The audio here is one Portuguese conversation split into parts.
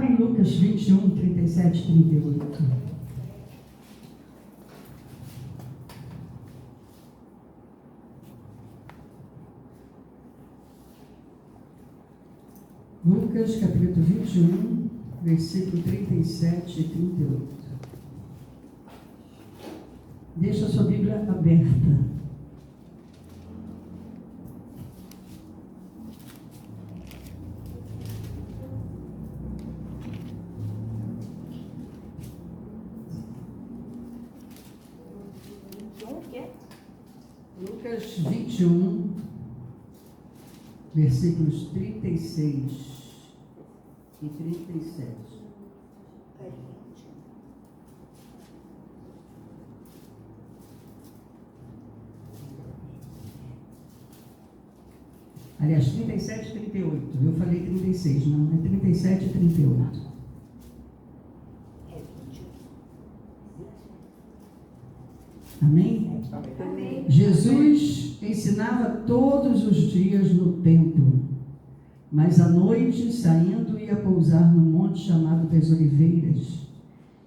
Em Lucas 21, 37 e 38. Lucas, capítulo 21, versículo 37 e 38. Deixa a sua Bíblia aberta. Lucas 21, versículos 36 e 37. Aliás, 37 e 38. Eu falei 36, não, é 37 e 38. Amém? Amém. Jesus ensinava todos os dias no templo, mas à noite, saindo, ia pousar no monte chamado das Oliveiras,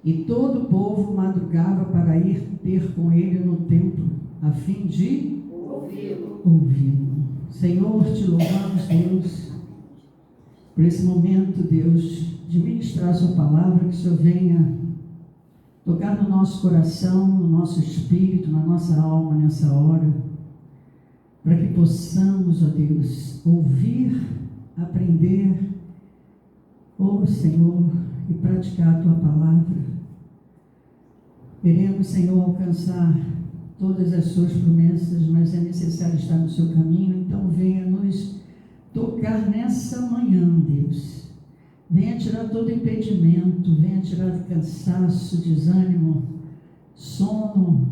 e todo o povo madrugava para ir ter com ele no templo, a fim de ouvi-lo. Senhor, te louvamos, Deus, por esse momento, Deus, de ministrar a sua palavra, que o Senhor venha tocar no nosso coração, no nosso espírito, na nossa alma nessa hora, para que possamos, ó Deus, ouvir, aprender, ó Senhor, e praticar a Tua palavra. Queremos, Senhor, alcançar todas as Suas promessas, mas é necessário estar no Seu caminho, então venha nos tocar nessa manhã, Deus. Venha tirar todo impedimento, venha tirar cansaço, desânimo, sono,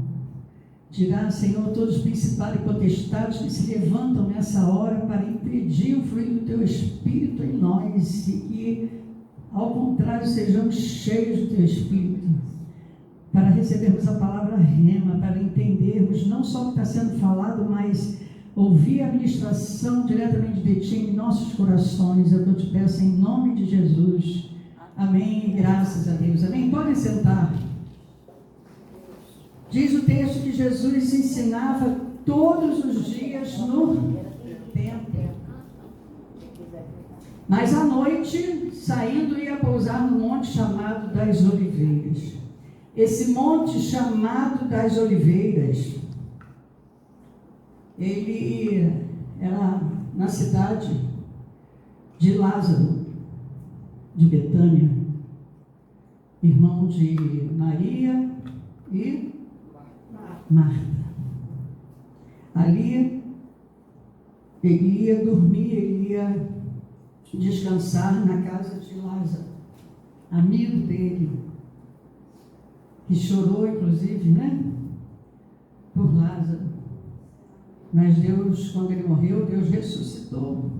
tirar, Senhor, todos os principados e potestades que se levantam nessa hora para impedir o fluir do Teu Espírito em nós, e que, ao contrário, sejamos cheios do Teu Espírito, para recebermos a palavra rema, para entendermos não só o que está sendo falado, mas ouvir a ministração diretamente de Ti em nossos corações. É o que eu te peço em nome de Jesus. Amém. Graças a Deus. Amém. Podem sentar. Diz o texto que Jesus ensinava todos os dias no templo, mas à noite, saindo, ia pousar no monte chamado das Oliveiras. Esse monte chamado das Oliveiras, ele era na cidade de Lázaro, de Betânia, irmão de Maria e Marta. Ali ele ia dormir, ele ia descansar na casa de Lázaro, amigo dele, que chorou, inclusive, né, por Lázaro. Mas Deus, quando ele morreu, Deus ressuscitou.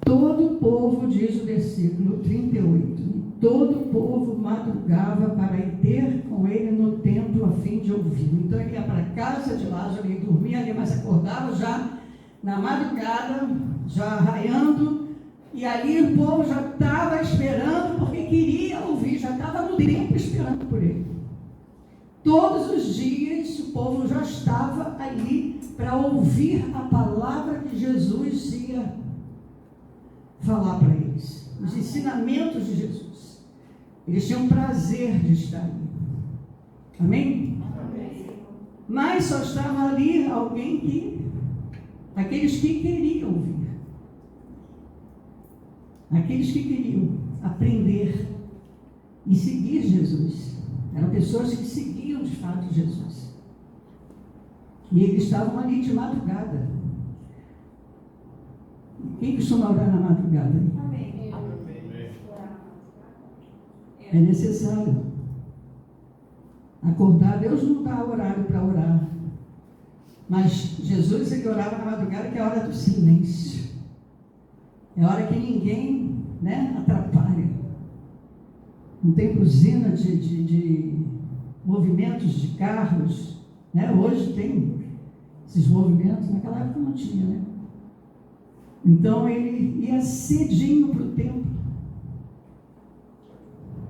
Todo o povo, diz o versículo 38, todo o povo madrugava para ir ter com ele no templo a fim de ouvi-lo. Então ele ia para a casa de Lázaro, ele dormia ali, mas acordava já na madrugada, já raiando, e ali o povo já estava esperando, porque queria ouvir, já estava no templo esperando por ele. Todos os dias o povo já estava ali para ouvir a palavra que Jesus ia falar para eles, os ensinamentos de Jesus. Eles tinham prazer de estar ali. Amém? Amém. Mas só estava ali aqueles que queriam ouvir, aqueles que queriam aprender e seguir Jesus. Eram pessoas que seguiam de fato Jesus. E eles estavam ali de madrugada. Quem costuma orar na madrugada? Amém. É necessário acordar. Deus não dá horário para orar. Mas Jesus, ele orava na madrugada, que é a hora do silêncio. É a hora que ninguém, atrapalha. Não tem buzina de movimentos de carros, Hoje tem esses movimentos, naquela época não tinha, Então ele ia cedinho para o templo,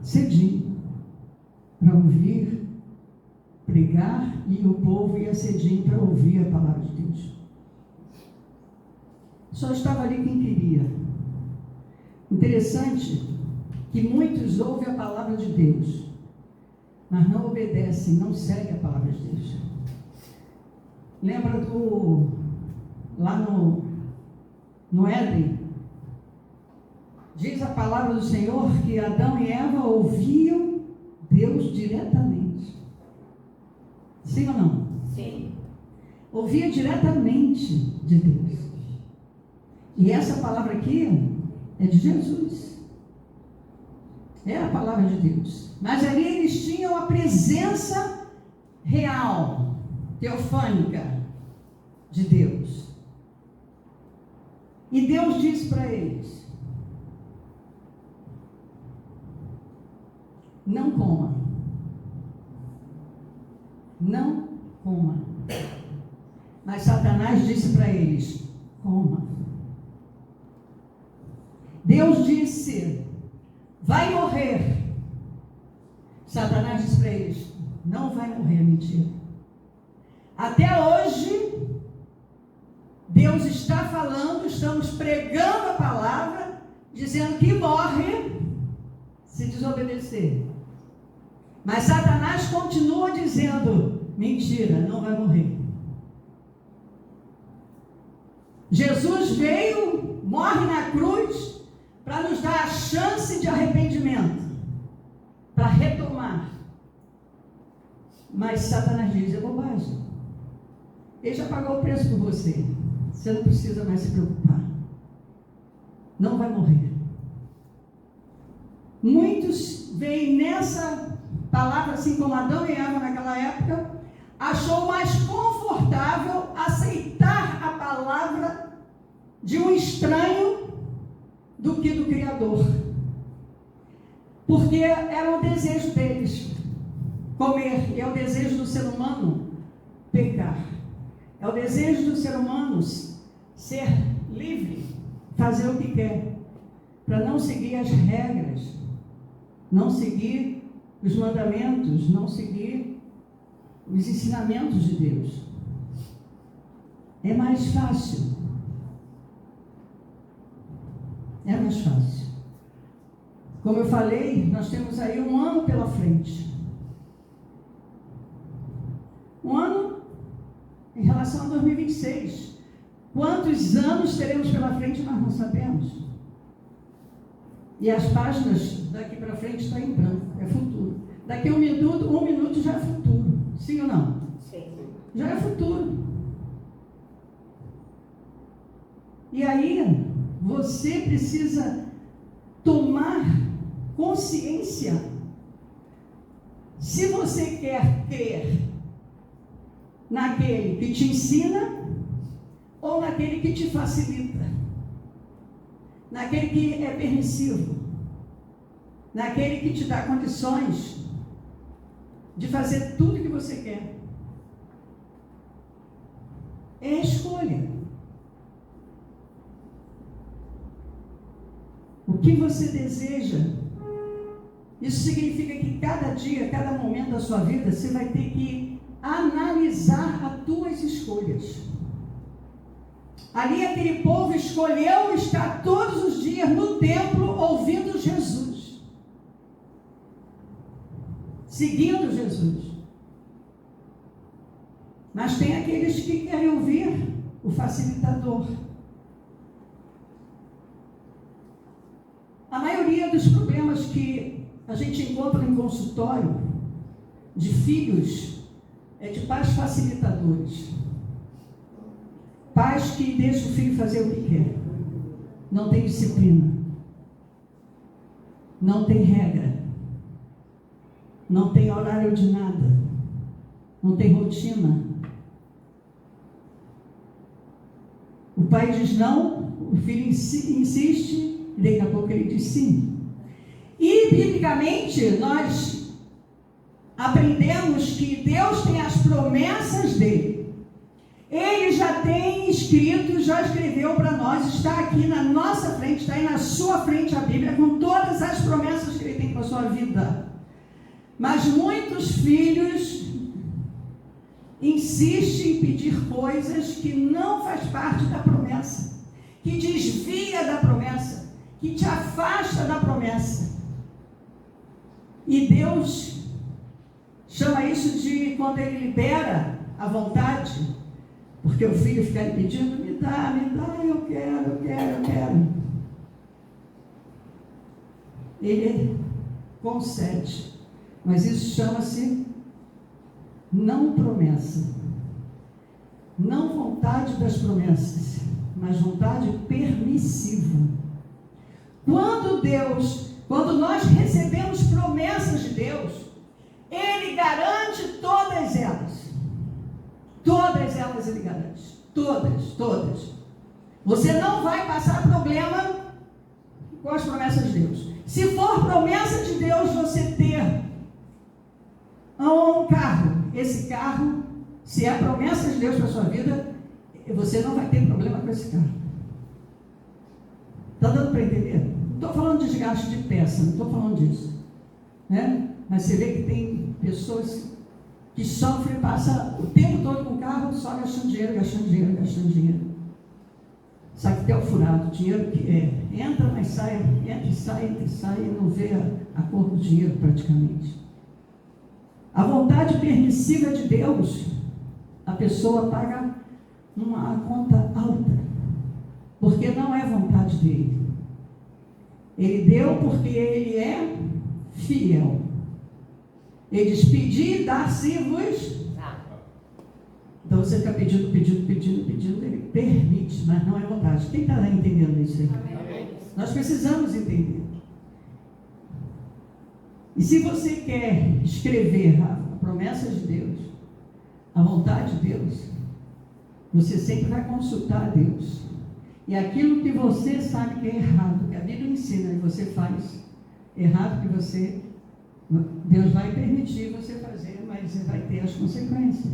cedinho para ouvir, pregar, e o povo ia cedinho para ouvir a palavra de Deus. Só estava ali quem queria. Interessante que muitos ouvem a palavra de Deus, mas não obedecem, não seguem a palavra de Deus. Lembra lá no Éden? Diz a palavra do Senhor que Adão e Eva ouviam Deus diretamente. Sim ou não? Sim. Ouvia diretamente de Deus. E essa palavra aqui é de Jesus. É a palavra de Deus. Mas ali eles tinham a presença real, teofânica de Deus. E Deus disse para eles: não coma. Não coma. Mas Satanás disse para eles: coma. Deus disse: vai morrer. Satanás disse para eles: não vai morrer. Mentira. Até hoje, Deus está falando, estamos pregando a palavra, dizendo que morre se desobedecer. Mas Satanás continua dizendo: mentira, não vai morrer. Jesus veio, morre na cruz, para nos dar a chance de arrependimento, para retomar. Mas Satanás diz: é bobagem. Ele já pagou o preço por você. Você não precisa mais se preocupar. Não vai morrer. Muitos veem nessa palavra, assim como Adão e Eva naquela época, achou mais confortável aceitar a palavra de um estranho do que do Criador. Porque era o desejo deles comer, e é o desejo do ser humano pecar. É o desejo do ser humano ser livre, fazer o que quer, para não seguir as regras, não seguir os mandamentos, não seguir os ensinamentos de Deus. É mais fácil. É mais fácil. Como eu falei, nós temos aí um ano pela frente. Um ano em relação a 2026. Quantos anos teremos pela frente, nós não sabemos. E as páginas daqui para frente estão em branco, é futuro. Daqui a um minuto já é futuro. Sim ou não? Sim. Já é futuro. E aí, você precisa tomar consciência se você quer crer naquele que te ensina ou naquele que te facilita, naquele que é permissivo, naquele que te dá condições de fazer tudo que você quer. É a escolha. O que você deseja? Isso significa que cada dia, cada momento da sua vida, você vai ter que analisar as tuas escolhas. Ali aquele povo escolheu estar todos os dias no templo ouvindo Jesus, seguindo Jesus. Mas tem aqueles que querem ouvir o facilitador. A maioria dos problemas que a gente encontra em consultório de filhos é de pais facilitadores. Pais que deixam o filho fazer o que quer. Não tem disciplina. Não tem regra. Não tem horário de nada. Não tem rotina. O pai diz não, o filho insiste, e daqui a pouco ele diz sim. E, biblicamente, nós aprendemos que Deus tem as promessas dele. Ele já tem escrito, já escreveu para nós, está aqui na nossa frente, está aí na sua frente a Bíblia, com todas as promessas que ele tem para a sua vida. Mas muitos filhos insistem em pedir coisas que não faz parte da promessa, que desvia da promessa, que te afasta da promessa. E Deus chama isso de quando Ele libera a vontade, porque o filho fica lhe pedindo, me dá, eu quero. Ele concede, mas isso chama-se não promessa, não vontade das promessas, mas vontade permissiva. Quando nós recebemos promessas de Deus, Ele garante todas elas. Todas elas Ele garante. Todas. Você não vai passar problema com as promessas de Deus. Se for promessa de Deus você ter um carro, esse carro, se é promessa de Deus para a sua vida, você não vai ter problema com esse carro. Está dando para entender? Não estou falando de desgaste de peça, não estou falando disso, né? Mas você vê que tem pessoas que sofrem, passam o tempo todo com o carro, só gastando dinheiro. Sabe que é o furado, dinheiro que entra, mas sai, entra e sai, e não vê a cor do dinheiro praticamente. A vontade permissiva de Deus, a pessoa paga uma conta alta, porque não é vontade dele. Ele deu porque ele é fiel. Ele diz, pedi e dar-se-vos. Então você fica pedindo, ele permite, mas não é vontade. Quem está entendendo isso aí? Amém. Nós precisamos entender. E se você quer escrever a promessa de Deus, a vontade de Deus, você sempre vai consultar a Deus. E aquilo que você sabe que é errado, que a Bíblia ensina e você faz errado, que Deus vai permitir você fazer, mas você vai ter as consequências.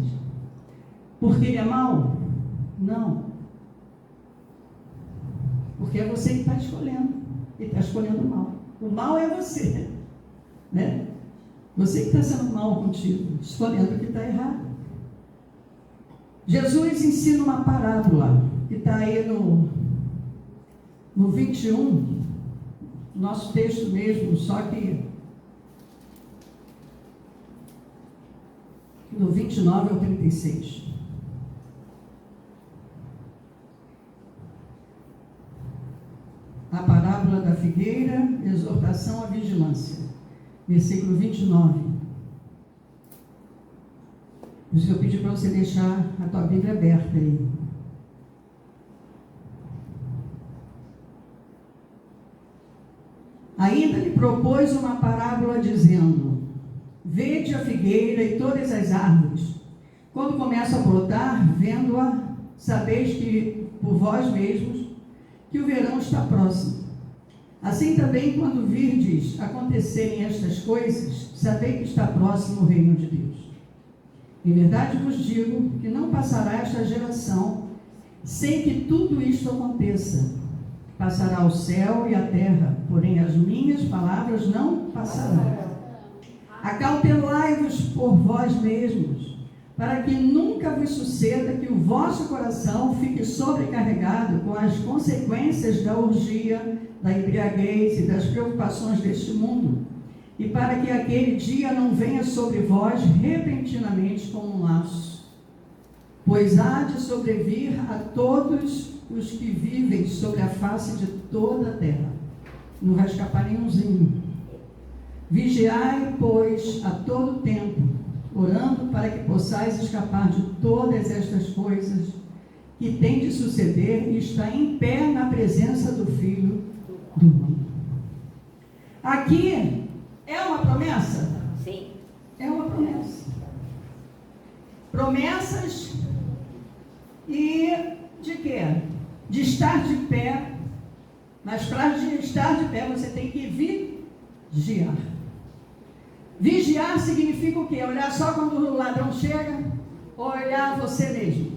Porque ele é mau? Não. Porque é você que está escolhendo. Ele está escolhendo o mal. O mal é você, né? Você que está sendo mal contigo, escolhendo o que está errado. Jesus ensina uma parábola, que está aí no 21, nosso texto mesmo, só que no 29 ao 36. A parábola da figueira, exortação à vigilância. Versículo 29. Por isso que eu pedi para você deixar a tua Bíblia aberta aí. Ainda lhe propôs uma parábola dizendo, vede a figueira e todas as árvores. Quando começa a brotar, vendo-a, sabeis que por vós mesmos, que o verão está próximo. Assim também, quando virdes acontecerem estas coisas, sabei que está próximo o reino de Deus. Em verdade vos digo que não passará esta geração sem que tudo isto aconteça. Passará o céu e a terra, porém as minhas palavras não passarão. Acautelai-vos por vós mesmos, para que nunca vos suceda que o vosso coração fique sobrecarregado com as consequências da orgia, da embriaguez e das preocupações deste mundo, e para que aquele dia não venha sobre vós repentinamente como um laço, pois há de sobrevir a todos os que vivem sobre a face de toda a terra. Não vai escapar nenhumzinho. Vigiai, pois, a todo tempo, orando para que possais escapar de todas estas coisas que tem de suceder e estar em pé na presença do Filho do Mundo. Aqui é uma promessa? Sim. É uma promessa. Promessas e de quê? De estar de pé, mas para estar de pé você tem que vigiar. Vigiar significa o quê? Olhar só quando o ladrão chega, ou olhar você mesmo,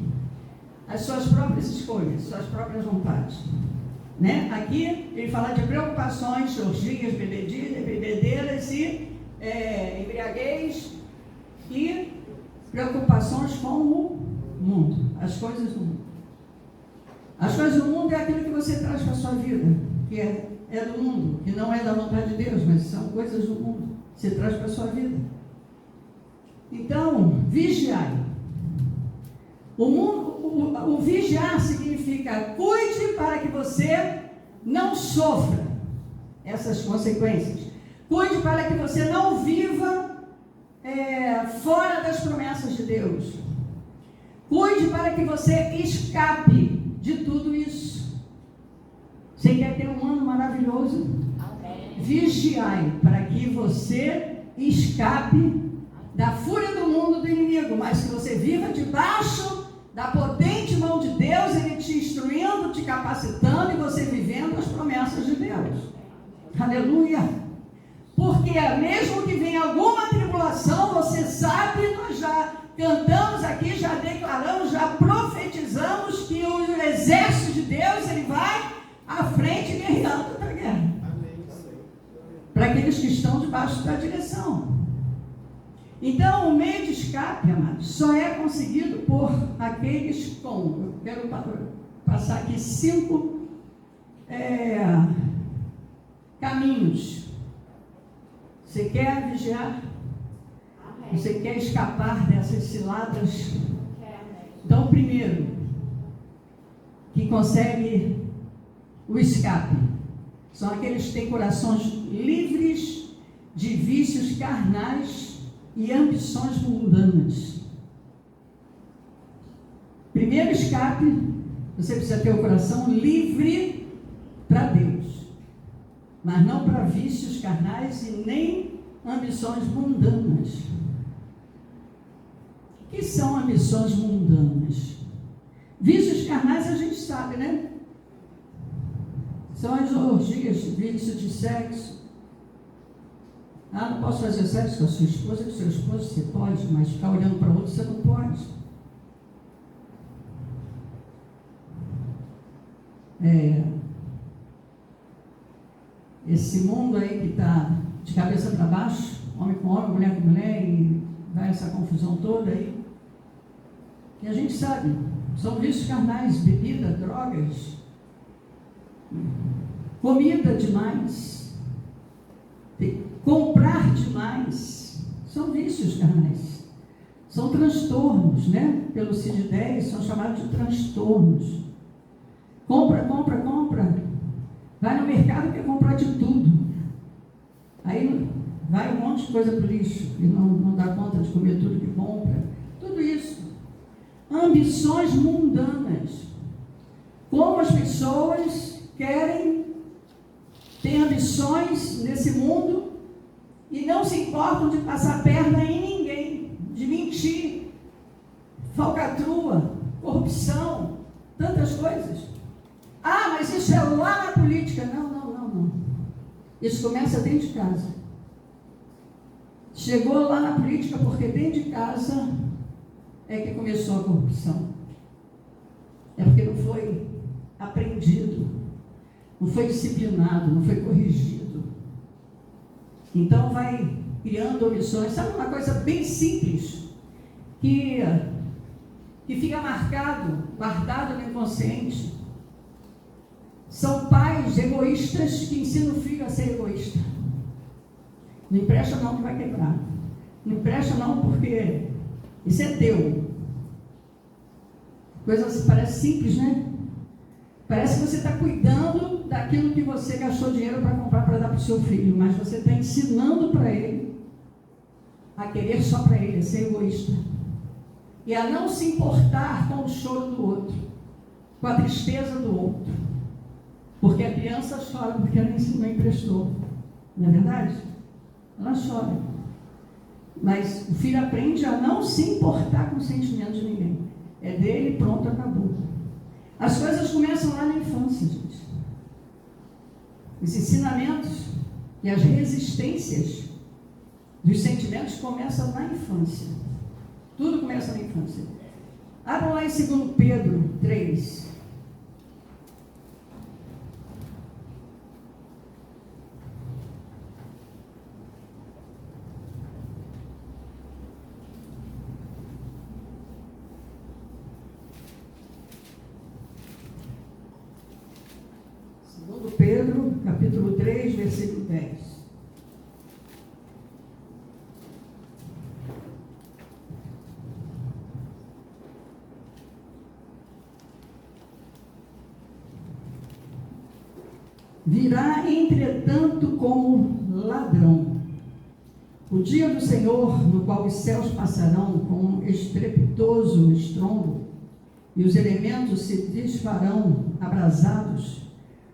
as suas próprias escolhas, suas próprias vontades, né? Aqui ele fala de preocupações, orgias, bebedeiras embriaguez e preocupações com o mundo, as coisas do mundo. As coisas do mundo é aquilo que você traz para a sua vida, que é do mundo, que não é da vontade de Deus, mas são coisas do mundo, que você traz para a sua vida. Então, vigiai. O vigiar significa cuide para que você não sofra essas consequências. Cuide para que você não viva fora das promessas de Deus. Cuide para que você escape de tudo isso. Você quer ter um ano maravilhoso? Amém. Vigiai para que você escape da fúria do mundo do inimigo, mas que você viva debaixo da potente mão de Deus, Ele te instruindo, te capacitando e você vivendo as promessas de Deus. Aleluia! Porque mesmo que venha alguma tribulação, você sabe, nós já cantamos aqui, já declaramos, já profetizamos que o exército de Deus, ele vai à frente guerreando para a guerra. Para aqueles que estão debaixo da direção. Então, o meio de escape, amados, só é conseguido por aqueles com... Eu quero passar aqui 5 caminhos. Você quer vigiar? Amém. Você quer escapar dessas ciladas? Então, primeiro, que consegue o escape, são aqueles que têm corações livres de vícios carnais e ambições mundanas. Primeiro escape, você precisa ter o coração livre para Deus, mas não para vícios carnais e nem ambições mundanas. O que são ambições mundanas? Vícios carnais a gente sabe, né? São as orgias, vício de sexo. Não posso fazer sexo com a sua esposa, com o seu esposo você pode, mas ficar olhando para outro você não pode. Esse mundo aí que está de cabeça para baixo, homem com homem, mulher com mulher, e vai essa confusão toda aí. E a gente sabe, são vícios carnais, bebida, drogas, comida demais, comprar demais, são vícios carnais, são transtornos, né? Pelo CID-10 são chamados de transtornos. Compra, vai no mercado quer comprar de tudo, aí vai um monte de coisa para o lixo e não dá conta de comer tudo que compra, tudo isso. Ambições mundanas, como as pessoas têm ambições nesse mundo e não se importam de passar a perna em ninguém, de mentir, falcatrua, corrupção, tantas coisas. Mas isso é lá na política. Não. Isso começa dentro de casa. Chegou lá na política porque dentro de casa é que começou a corrupção. É porque não foi aprendido, não foi disciplinado, não foi corrigido. Então vai criando omissões. Sabe uma coisa bem simples que fica guardado no inconsciente? São pais egoístas que ensinam o filho a ser egoísta. Não empresta não que vai quebrar. Não empresta não porque isso é teu. Coisa assim, parece simples, né? Parece que você está cuidando daquilo que você gastou dinheiro para comprar para dar para o seu filho, mas você está ensinando para ele a querer só para ele, a ser egoísta. E a não se importar com o choro do outro, com a tristeza do outro. Porque a criança chora porque ela não emprestou. Não é verdade? Ela chora. Mas o filho aprende a não se importar com o sentimento de ninguém. É dele, pronto, acabou. As coisas começam lá na infância, gente. Os ensinamentos e as resistências dos sentimentos começam na infância. Tudo começa na infância. Abram lá em 2 Pedro 3. Virá, entretanto, como ladrão. O dia do Senhor, no qual os céus passarão com um estrepitoso estrondo, e os elementos se desfarão abrasados,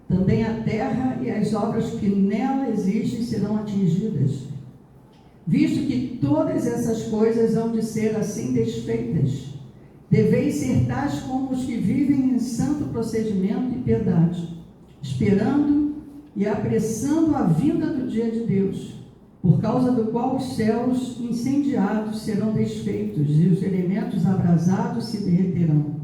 também a terra e as obras que nela existem serão atingidas. Visto que todas essas coisas hão de ser assim desfeitas, deveis ser tais como os que vivem em santo procedimento e piedade, esperando e apressando a vinda do dia de Deus, por causa do qual os céus incendiados serão desfeitos e os elementos abrasados se derreterão.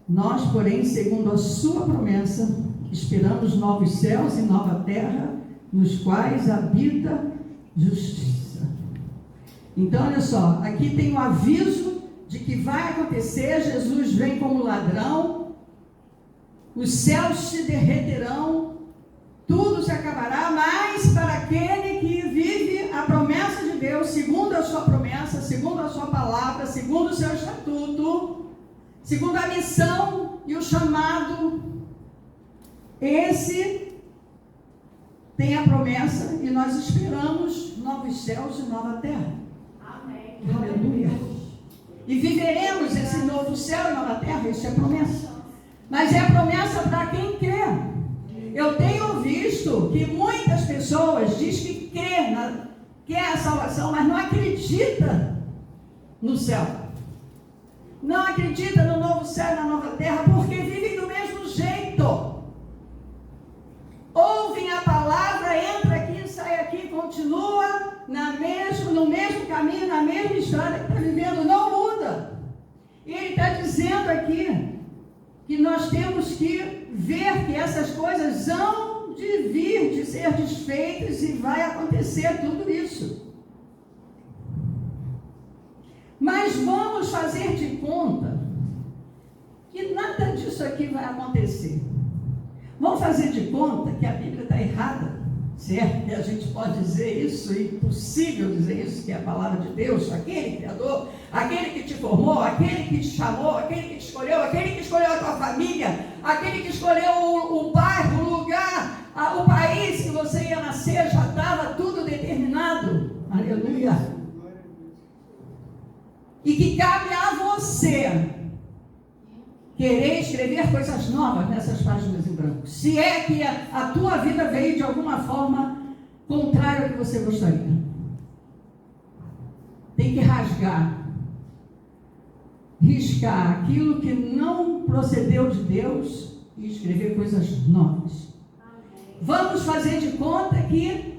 Nós, porém, segundo a sua promessa, esperamos novos céus e nova terra, nos quais habita justiça. Então, olha só, aqui tem um aviso de que vai acontecer. Jesus vem como ladrão, os céus se derreterão, tudo se acabará, mas para aquele que vive a promessa de Deus, segundo a sua promessa, segundo a sua palavra, segundo o seu estatuto, segundo a missão e o chamado, esse tem a promessa e nós esperamos novos céus e nova terra. Amém. Aleluia. E viveremos esse novo céu e nova terra, isso é promessa. Mas é a promessa para quem crê. Eu tenho visto que muitas pessoas dizem que quer a salvação, mas não acredita no céu. Não acredita no novo céu e na nova terra, porque vivem do mesmo jeito. Ouvem a palavra, entra aqui, sai aqui, continua no mesmo caminho, na mesma história que está vivendo, não muda. E ele está dizendo aqui que nós temos que ver que essas coisas hão de vir, de ser desfeitas, e vai acontecer tudo isso. Mas vamos fazer de conta que nada disso aqui vai acontecer. Vamos fazer de conta que a Bíblia está errada, certo? E a gente pode dizer isso, é impossível dizer isso, que é a palavra de Deus, aquele Criador, aquele que te formou, aquele que te chamou, aquele que te escolheu, aquele que escolheu a tua família, aquele que escolheu o bairro, o lugar, o país que você ia nascer, já estava tudo determinado. Aleluia. E que cabe a você querer escrever coisas novas nessas páginas em branco. Se é que a tua vida veio de alguma forma contrária ao que você gostaria. Tem que rasgar, riscar aquilo que não procedeu de Deus e escrever coisas novas. Vamos fazer de conta que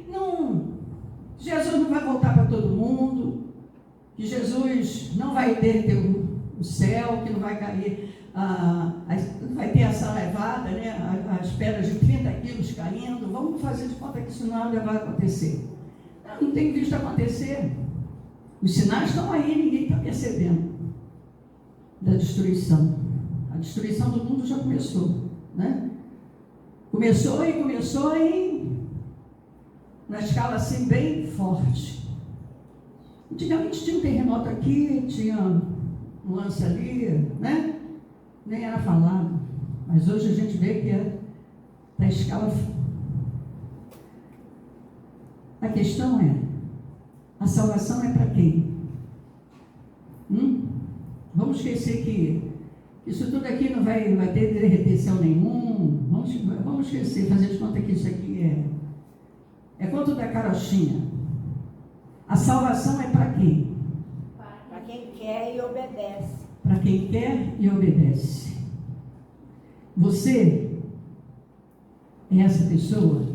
Jesus não vai voltar para todo mundo, que Jesus não vai ter o céu, que não vai cair, vai ter essa levada, né, as pedras de 30 quilos caindo. Vamos fazer de conta que isso nada vai acontecer. Não tem visto acontecer. Os sinais estão aí, ninguém está percebendo da destruição. A destruição do mundo já começou, né? Começou na escala assim bem forte. Antigamente tinha um terremoto aqui, tinha um lance ali, né? Nem era falado. Mas hoje a gente vê que é da escala. A questão é, a salvação é para quem? Vamos esquecer que isso tudo aqui não vai ter retenção nenhum. Vamos esquecer, fazer de conta que isso aqui é conto da carochinha. A salvação é para quem? Para quem quer e obedece. Para quem quer e obedece. Você é essa pessoa?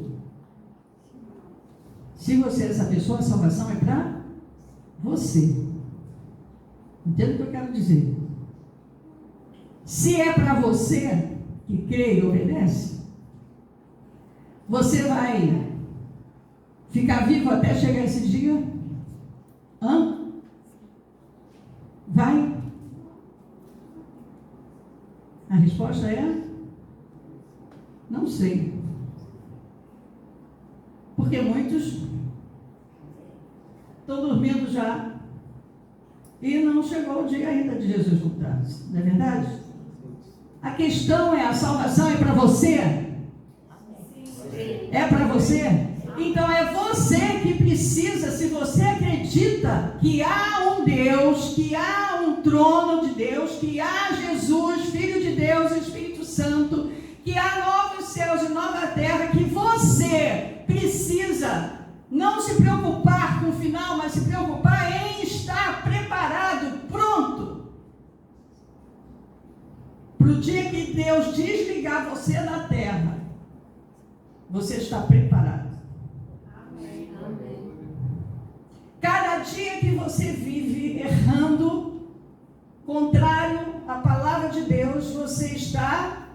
Se você é essa pessoa, a salvação é para você. Entende o que eu quero dizer? Se é para você que crê e obedece, você vai ficar vivo até chegar esse dia? Vai? A resposta é: não sei. Porque muitos estão dormindo já e não chegou o dia ainda de Jesus voltar. Não é verdade? A questão é: a salvação é para você? É para você? Então é você que precisa, se você acredita que há um Deus, que há um trono de Deus, que há Jesus, Filho de Deus, Espírito Santo, que há novos céus e nova terra, que você precisa não se preocupar com o final, mas se preocupar em estar preparado, pronto, para o dia que Deus desligar você da terra, você está preparado. Cada dia que você vive errando, contrário à palavra de Deus, você está,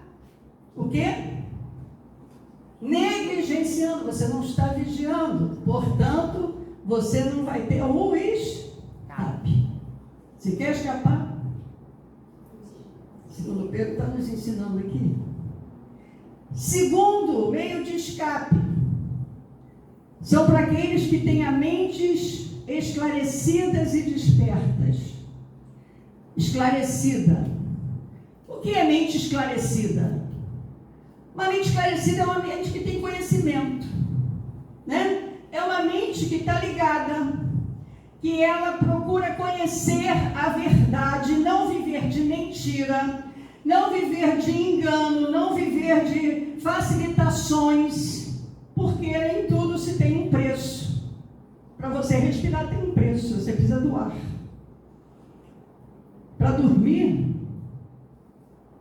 o quê? Negligenciando, você não está vigiando. Portanto, você não vai ter o escape. Se quer escapar, segundo Pedro está nos ensinando aqui. Segundo meio de escape, são para aqueles que têm a mentes esclarecidas e despertas. Esclarecida. O que é mente esclarecida? Uma mente esclarecida é uma mente que tem conhecimento, né? É uma mente que está ligada, que ela procura conhecer a verdade, não viver de mentira, não viver de engano, não viver de facilitações, porque em tudo se tem um preço. Para você respirar tem um preço, você precisa do ar. Para dormir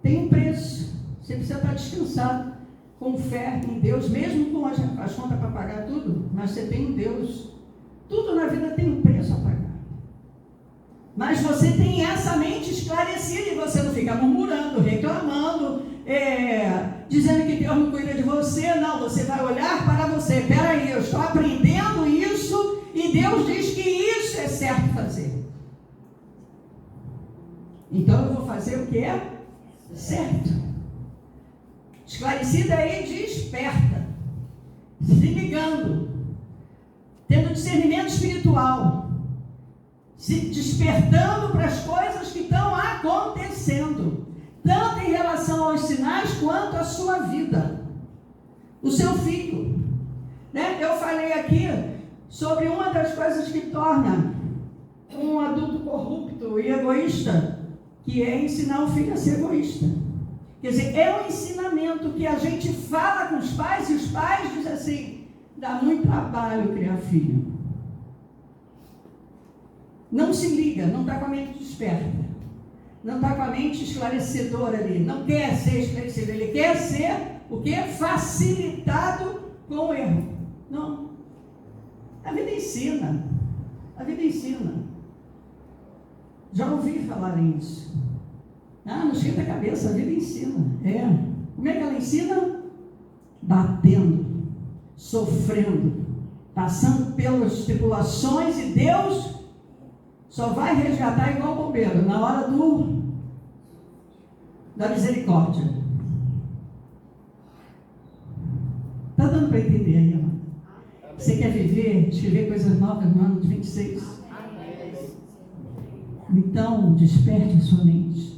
tem um preço, você precisa estar descansado, com fé em Deus, mesmo com as contas para pagar tudo, mas você tem um Deus. Tudo na vida tem um preço a pagar. Mas você tem essa mente esclarecida e você não fica murmurando, reclamando, dizendo que Deus não cuida de você. Não, você vai olhar para você. Peraí, eu estou aprendendo isso e Deus diz que isso é certo fazer. Então eu vou fazer o que é certo. Esclarecida e desperta. Se ligando. Tendo discernimento espiritual. Se despertando para as coisas que estão acontecendo. Tanto em relação aos sinais quanto à sua vida. O seu filho. Né? Eu falei aqui sobre uma das coisas que torna um adulto corrupto e egoísta, que é ensinar o filho a ser egoísta. Quer dizer, é um ensinamento que a gente fala com os pais e os pais dizem assim, dá muito trabalho criar filho. Não se liga, não está com a mente desperta, não está com a mente esclarecedora ali, não quer ser esclarecido, ele quer ser o quê? Facilitado com o erro. Não. A vida ensina. A vida ensina. Já ouvi falar nisso. Não esquenta a cabeça, a vida ensina. Como é que ela ensina? Batendo, sofrendo, passando pelas tribulações, e Deus só vai resgatar igual o bombeiro, na hora da misericórdia. Está dando para entender aí, amado? Você quer viver, escrever coisas novas no ano de 26? Então, desperte a sua mente.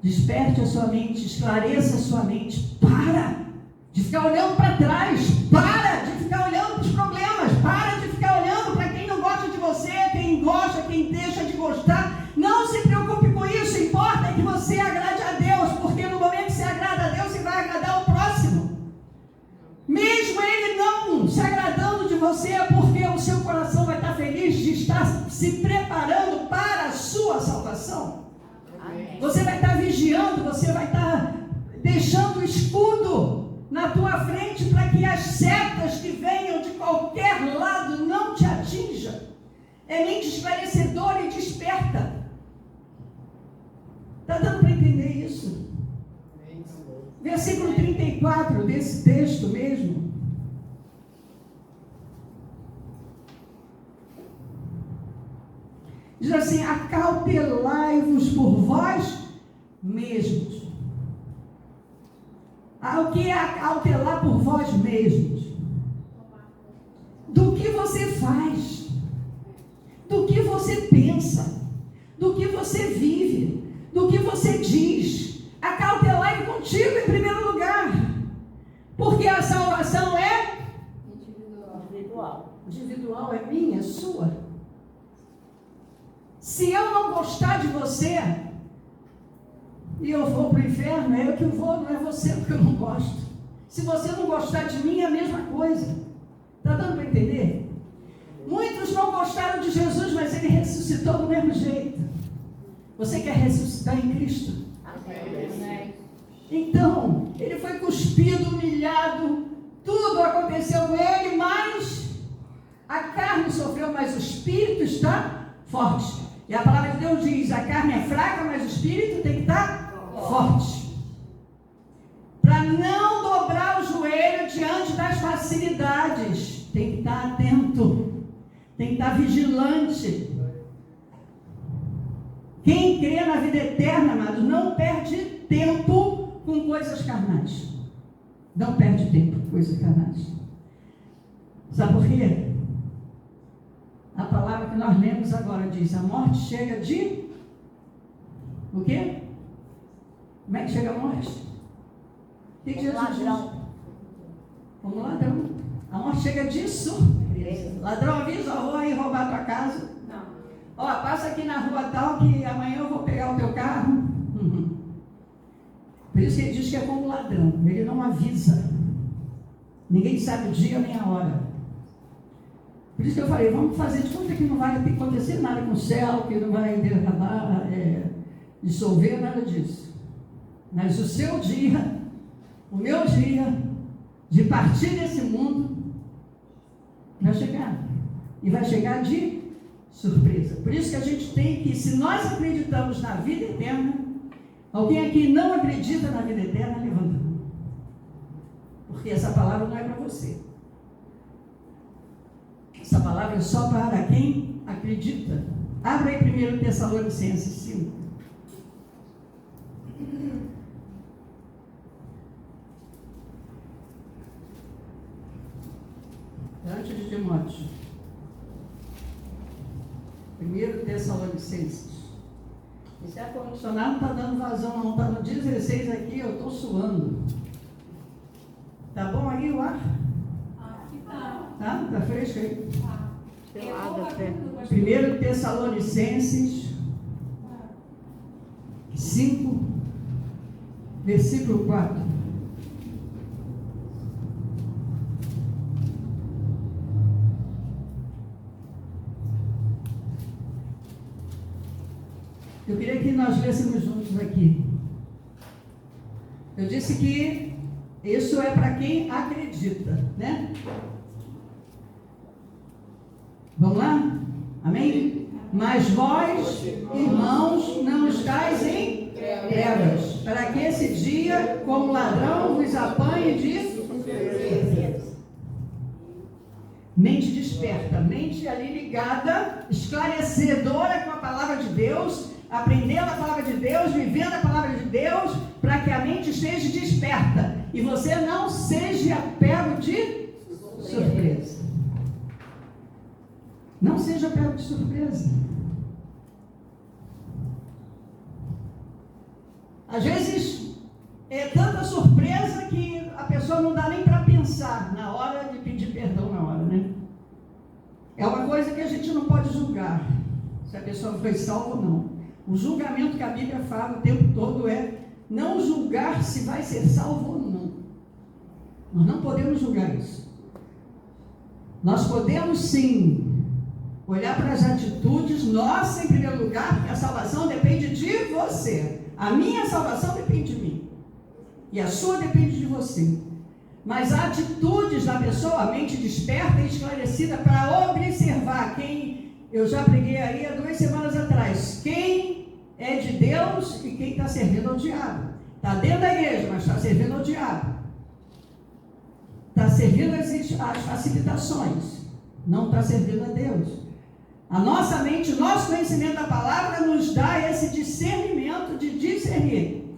Desperte a sua mente, esclareça a sua mente. Para de ficar olhando para trás. Para de ficar olhando para os problemas. Para de ficar olhando para quem não gosta de você, quem gosta, quem deixa de gostar. Não se preocupe com isso. Importa que você agrade a Deus, porque no momento que você agrada a Deus, você vai agradar o próximo. Mesmo ele não se agradando de você, é porque o seu coração vai estar feliz de estar se preparando para a sua salvação. Amém. Você vai estar vigiando, você vai estar deixando o escudo na tua frente para que as setas que venham de qualquer lado não te atinjam. É mente esclarecedora e desperta. Está dando para entender isso? Versículo 34 desse texto mesmo. Diz assim: acautelai-vos por vós mesmos. O que é acautelar por vós mesmos? Do que você faz, do que você pensa, do que você vive, do que você diz. Acautelai contigo em primeiro lugar, porque a salvação é Individual é minha, é sua. Se eu não gostar de você e eu vou para o inferno, é eu que vou, não é você, porque eu não gosto. Se você não gostar de mim, é a mesma coisa. Está dando para entender? Muitos não gostaram de Jesus, mas ele ressuscitou do mesmo jeito. Você quer ressuscitar em Cristo? Amém. Então, ele foi cuspido, humilhado, tudo aconteceu com ele, mas a carne sofreu, mas o espírito está forte. E a palavra de Deus diz, a carne é fraca, mas o espírito tem que estar forte. Para não dobrar o joelho diante das facilidades, tem que estar atento, tem que estar vigilante. Quem crê na vida eterna, amado, não perde tempo com coisas carnais. Não perde tempo com coisas carnais. Sabe por quê? A palavra que nós lemos agora diz, a morte chega de... O quê? Como é que chega a morte? O que Jesus diz? Como ladrão. A morte chega de surpresa. Ladrão avisa, eu vou aí roubar a tua casa. Não. Ó, passa aqui na rua tal que amanhã eu vou pegar o teu carro. Uhum. Por isso que ele diz que é como ladrão. Ele não avisa. Ninguém sabe o dia nem a hora. Por isso que eu falei, vamos fazer de conta que não vai acontecer nada com o céu, que não vai derramar, dissolver, nada disso. Mas o seu dia, o meu dia, de partir desse mundo, vai chegar. E vai chegar de surpresa. Por isso que a gente tem que, se nós acreditamos na vida eterna, alguém aqui não acredita na vida eterna, levanta a mão. Porque essa palavra não é para você. Essa palavra é só para quem acredita. Abra aí 1 Tessalonicenses 5. Antes de Timóteo. 1 Tessalonicenses. Esse ar-condicionado não está dando vazão, não. Está no 16 aqui, eu estou suando. Tá bom aí o ar? Tá? Tá fresco aí? Pelado até. 1 Tessalonicenses 5, versículo 4. Eu queria que nós lêssemos juntos aqui. Eu disse que isso é para quem acredita, né? Vamos lá? Amém? Mas vós, irmãos, não estáis em trevas, para que esse dia, como ladrão, vos apanhe de mente desperta, mente ali ligada, esclarecedora com a palavra de Deus, aprendendo a palavra de Deus, vivendo a palavra de Deus, para que a mente esteja desperta e você não seja pego de surpresa. Não seja pego de surpresa. Às vezes é tanta surpresa que a pessoa não dá nem para pensar na hora de pedir perdão na hora, né? É uma coisa que a gente não pode julgar se a pessoa foi salva ou não. O julgamento que a Bíblia fala o tempo todo é não julgar se vai ser salvo ou não. Nós não podemos julgar isso. Nós podemos sim olhar para as atitudes nossas em primeiro lugar, porque a salvação depende de você. A minha salvação depende de mim. E a sua depende de você. Mas atitudes da pessoa, a mente desperta e esclarecida para observar quem, eu já preguei aí há 2 semanas atrás, quem é de Deus e quem está servindo ao diabo. Está dentro da igreja, mas está servindo ao diabo. Está servindo as facilitações, não está servindo a Deus. A nossa mente, o nosso conhecimento da palavra nos dá esse discernimento de discernir.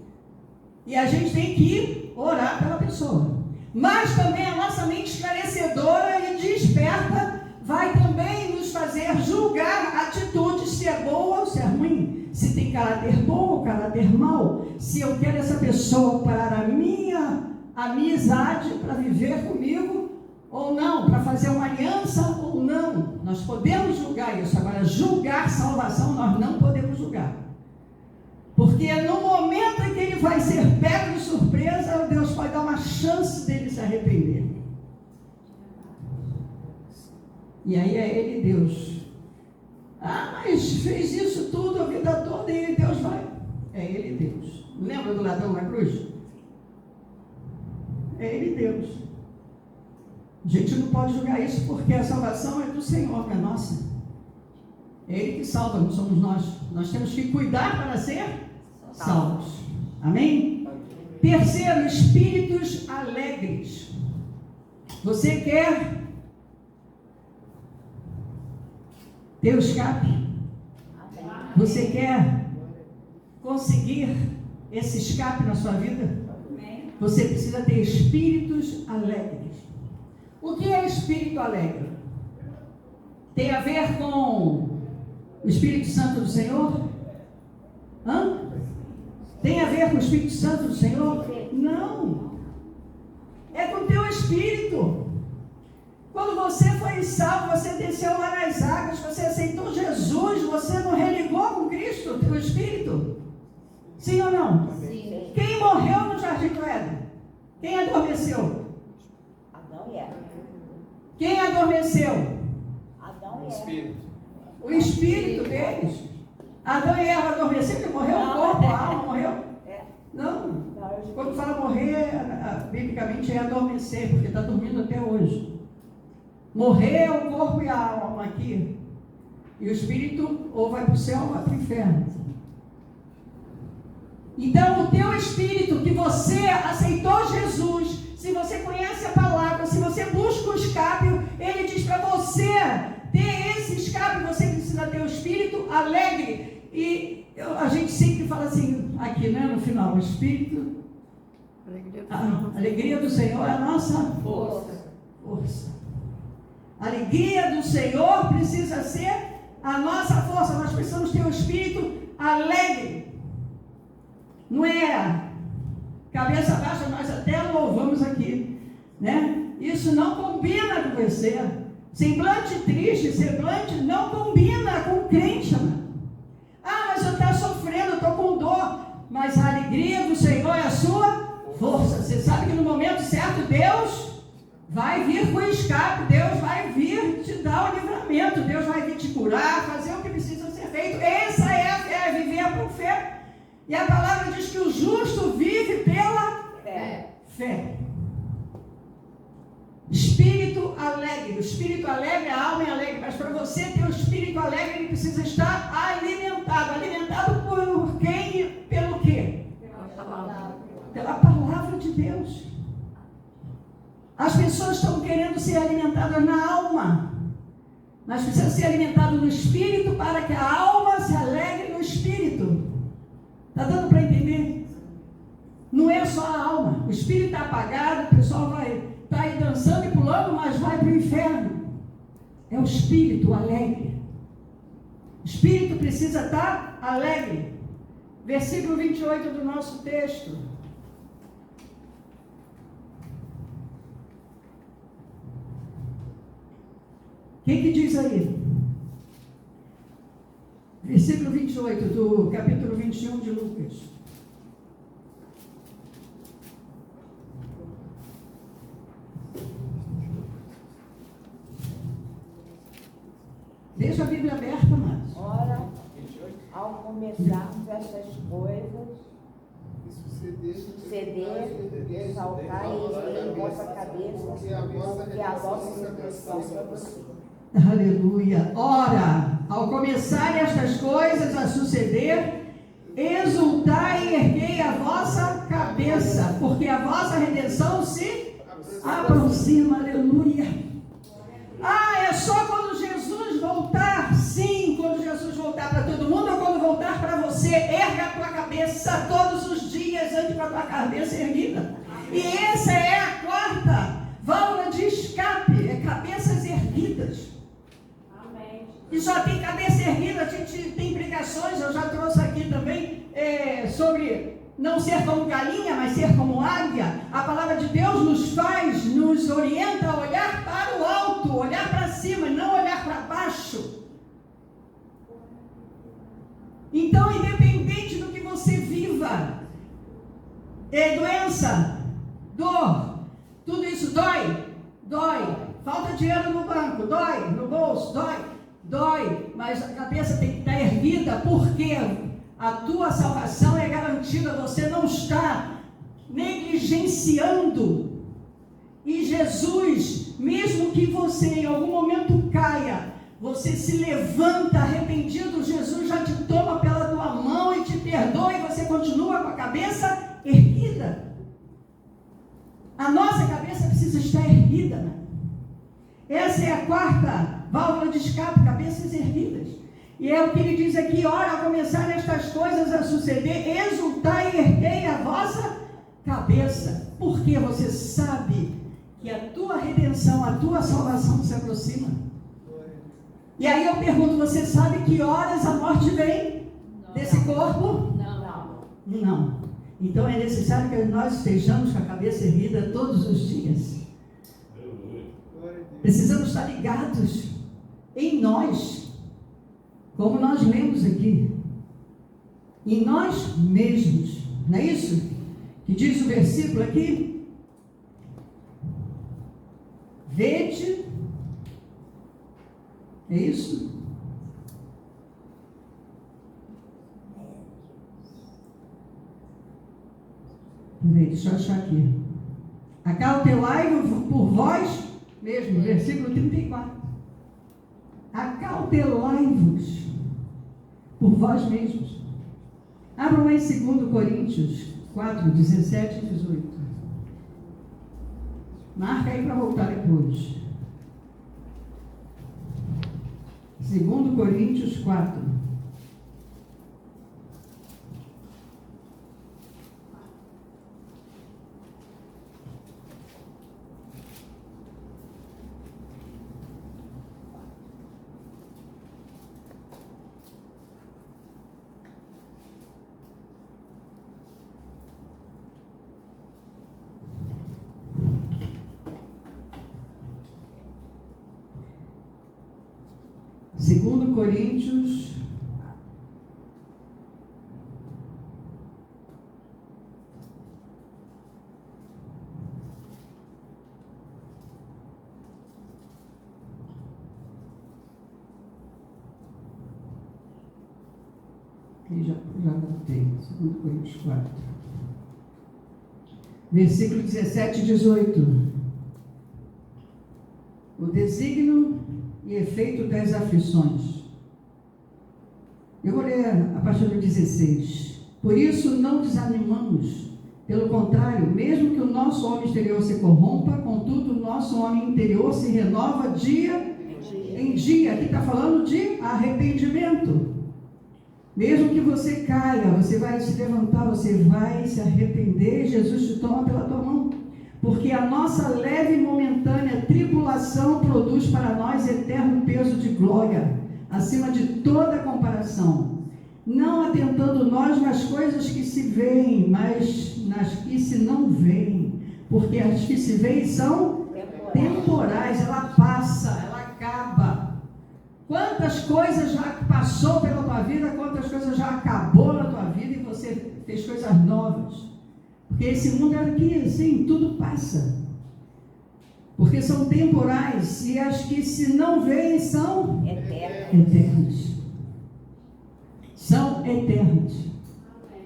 E a gente tem que orar pela pessoa. Mas também a nossa mente esclarecedora e desperta vai também nos fazer julgar atitudes, se é boa ou se é ruim, se tem caráter bom ou caráter mau, se eu quero essa pessoa para a minha amizade, para viver comigo, ou não, para fazer uma aliança ou não. Nós podemos julgar isso. Agora, julgar salvação, nós não podemos julgar. Porque no momento em que ele vai ser pego de surpresa, Deus pode dar uma chance dele se arrepender. E aí é ele Deus. Ah, mas fez isso tudo a vida toda e Deus vai. É ele Deus. Lembra do ladrão na cruz? É ele Deus. A gente não pode julgar isso porque a salvação é do Senhor, não é nossa. É Ele que salva, não somos nós. Nós temos que cuidar para ser salvos. Amém? Terceiro, espíritos alegres. Você quer ter o escape? Você quer conseguir esse escape na sua vida? Você precisa ter espíritos alegres. O que é espírito alegre? Tem a ver com o Espírito Santo do Senhor? Hã? Tem a ver com o Espírito Santo do Senhor? Não. É com o teu espírito. Quando você foi salvo, você desceu lá nas águas, você aceitou Jesus, você não religou com Cristo, o teu espírito? Sim ou não? Sim. Quem morreu no Jardim do Éden? Quem adormeceu? Adão e Eva. Quem adormeceu? Adão e Eva. O espírito deles. Adão e Eva adormeceram, que morreu o corpo, a alma morreu? Não. Quando fala morrer, biblicamente é adormecer, porque está dormindo até hoje. Morrer é o corpo e a alma aqui. E o espírito ou vai para o céu ou vai para o inferno. Então, o teu espírito, que você aceitou Jesus, se você conhece a palavra, se você busca o escape, ele diz para você ter esse escape, você precisa ter o espírito alegre. E a gente sempre fala assim, aqui, né, no final, o espírito, a alegria do Senhor é a nossa força. A alegria do Senhor precisa ser a nossa força. Nós precisamos ter um espírito alegre. Não é cabeça baixa, nós até louvamos aqui, né? Isso não combina com você. Semblante triste, semblante não combina com o crente, mano. Ah, mas eu estou sofrendo, eu estou com dor. Mas a alegria do Senhor é a sua força. Você sabe que no momento certo Deus vai vir com o escape, Deus vai vir te dar o livramento, Deus vai vir te curar, fazer o que precisa ser feito. Essa é a fé, viver por fé. E a palavra diz que o justo vive pela fé. Espírito alegre. O espírito alegre, a alma é alegre. Mas para você ter o espírito alegre, ele precisa estar alimentado. Alimentado por quem e pelo quê? Pela palavra de Deus. As pessoas estão querendo ser alimentadas na alma. Mas precisa ser alimentado no espírito para que a alma se alegre no espírito. Está dando para entender? Não é só a alma. O espírito está apagado, o pessoal vai estar aí dançando e pulando, mas vai para o inferno. É o espírito alegre. O espírito precisa estar alegre. Versículo 28 do nosso texto. O que diz aí? Versículo 28 do capítulo 21 de Lucas. Deixa a Bíblia aberta, mas. Ora, ao começarmos essas coisas, suceder, exaltar em vossa cabeça, porque a vossa redenção é você. Aleluia. Ora, ao começarem estas coisas a suceder, exultai e erguei a vossa cabeça, porque a vossa redenção se aproxima. Aleluia. Ah, é só quando Jesus voltar? Sim, quando Jesus voltar para todo mundo ou quando voltar para você? Erga a tua cabeça todos os dias, ande com a tua cabeça erguida. E essa é a quarta válvula de escape, é cabeças erguidas. E só tem cabeça erguida, a gente tem pregações, eu já trouxe aqui também sobre não ser como galinha, mas ser como águia. A palavra de Deus nos orienta a olhar para o alto, olhar para cima, não olhar para baixo. Então, independente do que você viva, doença, dor, tudo isso dói, falta dinheiro no banco, dói, no bolso, dói, mas a cabeça tem que estar erguida, porque a tua salvação é garantida, você não está negligenciando. E Jesus, mesmo que você em algum momento caia, você se levanta arrependido, Jesus já te toma pela tua mão e te perdoa, e você continua com a cabeça erguida. A nossa cabeça precisa estar erguida, né? Essa é a quarta válvula de escape, cabeças erguidas. E é o que ele diz aqui: ora, ao começar estas coisas a suceder, exultai e erguei a vossa cabeça, porque você sabe que a tua redenção, a tua salvação se aproxima. E aí eu pergunto, você sabe que horas a morte vem desse corpo? Não. Então é necessário que nós estejamos com a cabeça erguida todos os dias. Precisamos estar ligados em nós, como nós lemos aqui, em nós mesmos. Não é isso que diz o versículo aqui? Vede, é isso? Peraí, deixa eu achar aqui. Acautelai-vos por vós mesmo, versículo 34. Acautelai-vos por vós mesmos. Abram em 2 Coríntios 4, 17 e 18. Marca aí para voltar depois. 2 Coríntios 4. Segundo Coríntios, já botei, 2 Coríntios 4, versículo 17 e 18. O desígnio e efeito das aflições. Eu vou ler a partir do 16. Por isso não desanimamos, pelo contrário, mesmo que o nosso homem exterior se corrompa, contudo o nosso homem interior se renova dia em dia. Aqui está falando de arrependimento. Mesmo que você caia, você vai se levantar, você vai se arrepender, Jesus te toma pela tua mão. Porque a nossa leve e momentânea tribulação produz para nós eterno peso de glória, acima de toda comparação, não atentando nós nas coisas que se veem, mas nas que se não veem, porque as que se veem são temporais, ela passa, ela acaba. Quantas coisas já passou pela tua vida, quantas coisas já acabou na tua vida e você fez coisas novas. Porque esse mundo é aqui, assim, tudo passa. Porque são temporais, e as que se não veem são eternas. São eternas.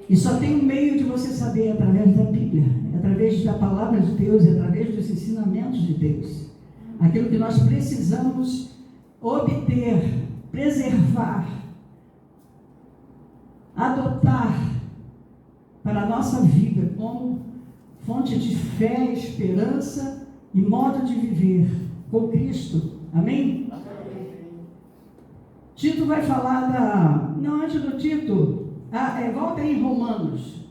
E só tem um meio de você saber, através da Bíblia, através da palavra de Deus, através dos ensinamentos de Deus. Aquilo que nós precisamos obter, preservar, adotar para a nossa vida como fonte de fé, esperança e modo de viver com Cristo. Amém? Tito vai falar não, antes do Tito, volta aí em Romanos.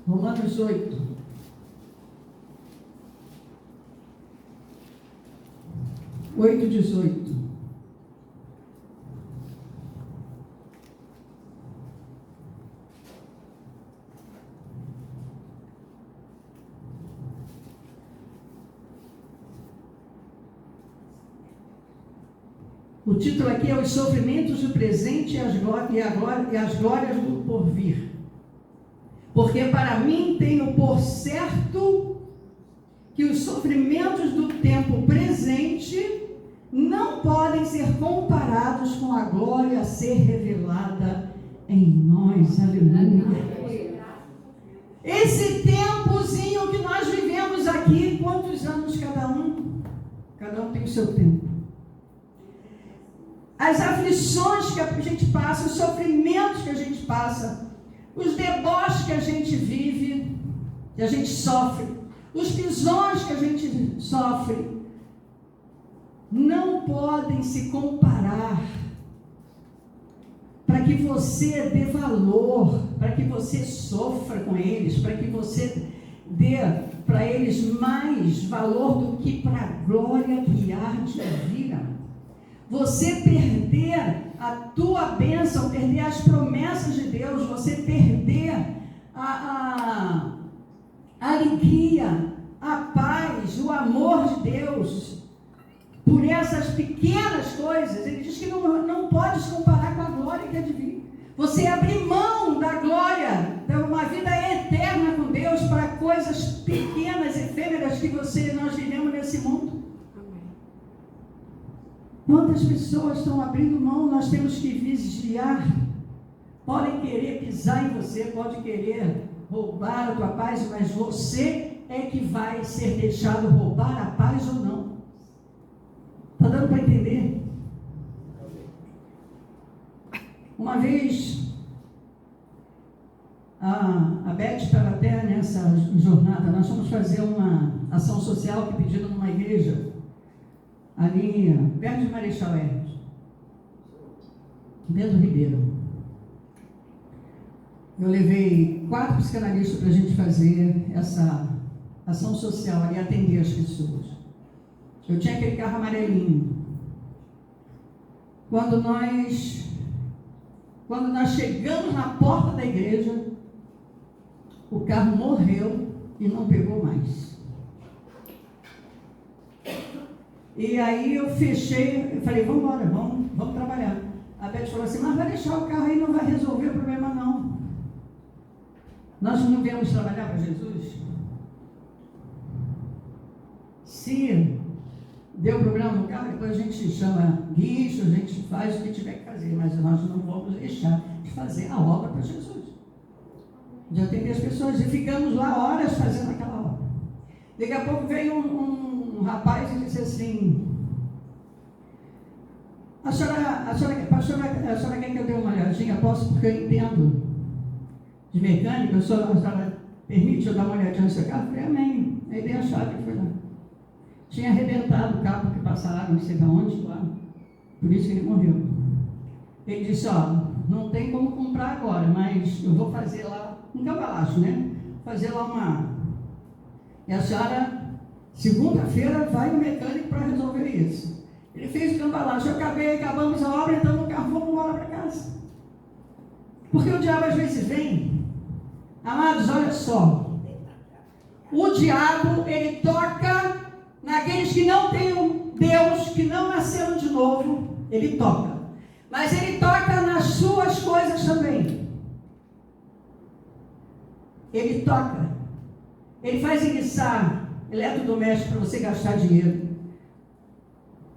Romanos 8. Oito, 18. O título aqui é Os Sofrimentos do Presente e as Glórias do Porvir. Porque para mim tenho por certo que os sofrimentos do tempo presente não podem ser comparados com a glória a ser revelada em nós. Aleluia. Esse tempozinho que nós vivemos aqui, quantos anos cada um? Cada um tem o seu tempo. As aflições que a gente passa, os sofrimentos que a gente passa, os deboches que a gente vive, que a gente sofre, os pisões que a gente sofre, não podem se comparar para que você dê valor, para que você sofra com eles, para que você dê para eles mais valor do que para a glória que há de vir. Você perder a tua bênção, perder as promessas de Deus, você perder a alegria, a paz, o amor de Deus, por essas pequenas coisas. Ele diz que não pode se comparar com a glória que há de vir. Você abrir mão da glória, de uma vida eterna com Deus, para coisas pequenas, efêmeras que nós vivemos nesse mundo. Quantas pessoas estão abrindo mão? Nós temos que vigiar. Podem querer pisar em você, pode querer roubar a tua paz, mas você é que vai ser deixado roubar a paz ou não. Está dando para entender? Uma vez, a Beth estava até nessa jornada, nós fomos fazer uma ação social que pediram numa igreja, ali perto de Marechal Hermes, Bento Ribeiro. Eu levei 4 psicanalistas para a gente fazer essa ação social e atender as pessoas. Eu tinha aquele carro amarelinho. Quando nós chegamos na porta da igreja, o carro morreu e não pegou mais. E aí eu fechei, eu falei, vamos embora, vamos trabalhar. A Beth falou assim, mas vai deixar o carro aí, não vai resolver o problema não. Nós não viemos trabalhar para Jesus? Se deu problema no carro, depois a gente chama guincho, a gente faz o que tiver que fazer, mas nós não vamos deixar de fazer a obra para Jesus. De atender as pessoas, e ficamos lá horas fazendo aquela obra. Daqui a pouco veio um rapaz e disse assim, a senhora quer que eu dê uma olhadinha? Posso, porque eu entendo de mecânica, a senhora permite eu dar uma olhadinha no seu carro? Eu falei, amém. Aí dei a chave e foi lá. Tinha arrebentado o cabo que passaram, não sei de onde, lá. Por isso que ele morreu. Ele disse, não tem como comprar agora, mas eu vou fazer lá um cambalacho, né? Fazer lá uma... E a senhora, segunda-feira, vai no mecânico para resolver isso. Ele fez o cambalacho, acabamos a obra, então no carro, vamos embora para casa. Porque o diabo às vezes vem, amados, olha só, o diabo, ele toca naqueles que não têm um Deus, que não nasceram de novo, ele toca. Mas ele toca nas suas coisas também. Ele toca. Ele faz enguiçar eletrodoméstico para você gastar dinheiro.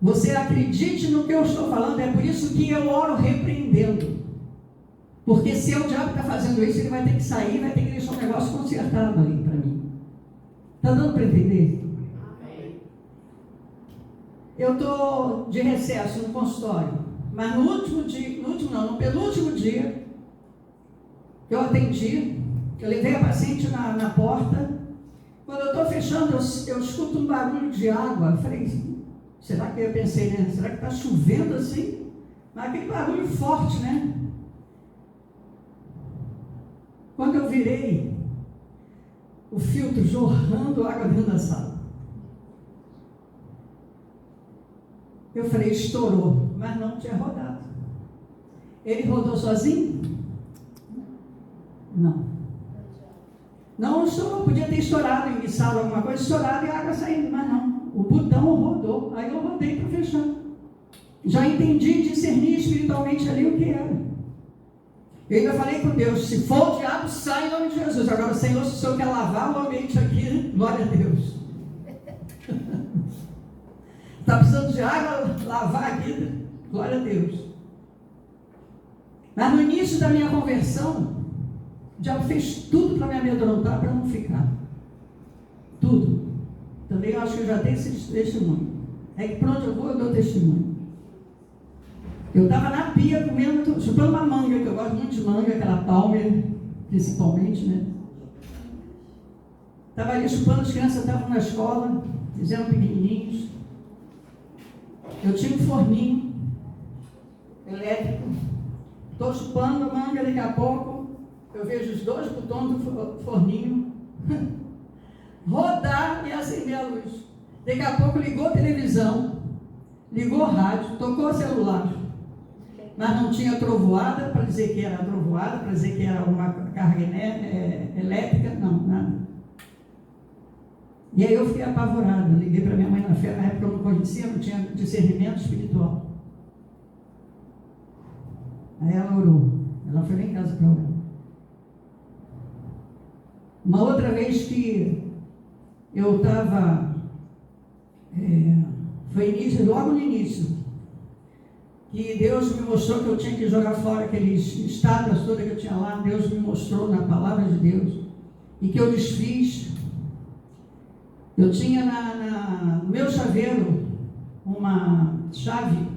Você acredite no que eu estou falando, é por isso que eu oro repreendendo. Porque se o diabo está fazendo isso, ele vai ter que sair, vai ter que deixar um negócio consertado ali para mim. Está dando para entender? Eu estou de recesso no consultório, mas no penúltimo dia que eu atendi, eu levei a paciente na porta. Quando eu estou fechando, eu escuto um barulho de água. Eu falei, será que eu pensei, né? Será que está chovendo assim? Mas aquele barulho forte, né? Quando eu virei, o filtro jorrando água dentro da sala. Eu falei, estourou, mas não tinha rodado. Ele rodou sozinho? Não. Não estourou, podia ter estourado, enguiçado alguma coisa, estourado e a água saindo, mas não. O botão rodou, aí eu rodei para fechar. Já entendi, discerni espiritualmente ali o que era. Eu ainda falei com Deus, se for o diabo, sai em nome de Jesus. Agora, Senhor, se o Senhor quer lavar o ambiente aqui, glória a Deus. Está precisando de água, lavar aqui, glória a Deus. Mas no início da minha conversão, o diabo fez tudo para me amedrontar, para não ficar. Tudo. Também eu acho que eu já dei esse testemunho. É que por onde eu vou, eu dou testemunho. Eu estava na pia comendo, chupando uma manga, que eu gosto muito de manga, aquela palmer, principalmente, né? Estava ali chupando, as crianças estavam na escola, eles eram pequenininhos. Eu tinha um forninho elétrico. Estou chupando a manga, daqui a pouco eu vejo os 2 botões do forninho rodar e acender a luz. Daqui a pouco ligou a televisão, ligou o rádio, tocou o celular. Mas não tinha trovoada para dizer que era trovoada, para dizer que era uma carga elétrica, não, nada. E aí eu fiquei apavorada, liguei para minha mãe na fé, na época eu não conhecia, não tinha discernimento espiritual. Aí ela orou, ela foi lá em casa para orar. Uma outra vez que eu estava, foi início, logo no início, que Deus me mostrou que eu tinha que jogar fora aqueles estátuas todas que eu tinha lá. Deus me mostrou na palavra de Deus, e que eu desfiz. Eu tinha no meu chaveiro uma chave,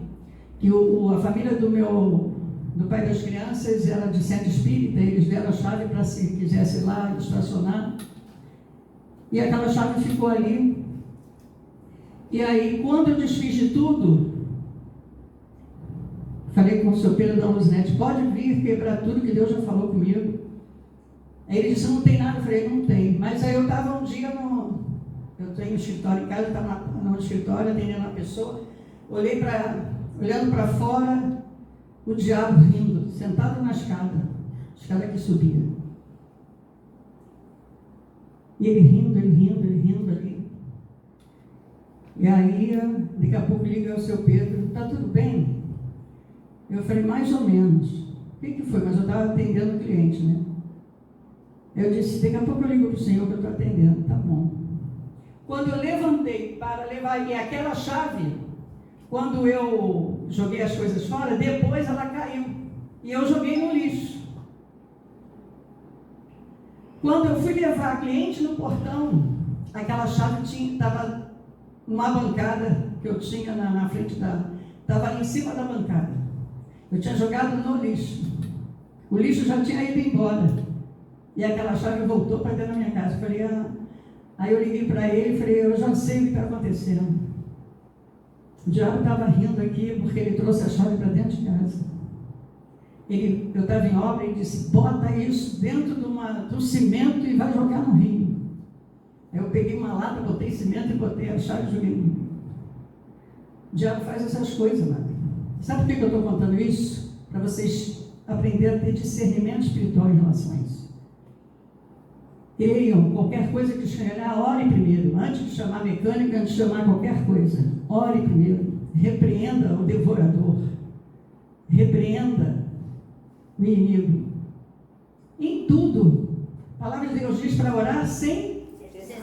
que a família do pai das crianças era de centro espírita, eles deram a chave para se quisesse ir lá estacionar, e aquela chave ficou ali. E aí, quando eu desfiz de tudo, falei com o seu Pedro da Luzinete, pode vir quebrar tudo que Deus já falou comigo. Aí ele disse, não tem nada. Eu falei, não tem. Mas aí eu estava um dia eu tenho um escritório em casa, eu estava no escritório atendendo uma pessoa, olhando para fora, o diabo rindo, sentado na escada que subia. E ele rindo ali. E aí, daqui a pouco liga o seu Pedro, está tudo bem? Eu falei, mais ou menos. O que foi? Mas eu estava atendendo o cliente, né? Eu disse, daqui a pouco eu ligo para o Senhor que eu estou atendendo. Tá bom. Quando eu levantei para levar, e aquela chave, quando eu joguei as coisas fora, depois ela caiu. E eu joguei no lixo. Quando eu fui levar a cliente no portão, aquela chave estava numa bancada que eu tinha na frente estava em cima da bancada. Eu tinha jogado no lixo. O lixo já tinha ido embora. E aquela chave voltou para dentro da minha casa. Eu falei, Aí eu liguei para ele e falei, eu já sei o que está acontecendo. O diabo estava rindo aqui porque ele trouxe a chave para dentro de casa. Eu estava em obra e ele disse, bota isso dentro do cimento e vai jogar no rio. Aí eu peguei uma lata, botei cimento e botei a chave e joguei no rio. O diabo faz essas coisas, mano. Sabe por que eu estou contando isso? Para vocês aprenderem a ter discernimento espiritual em relação a isso. Creiam, qualquer coisa que chegar, ore primeiro. Antes de chamar mecânica, antes de chamar qualquer coisa, ore primeiro. Repreenda o devorador. Repreenda o inimigo. Em tudo. A palavra de Deus diz para orar sem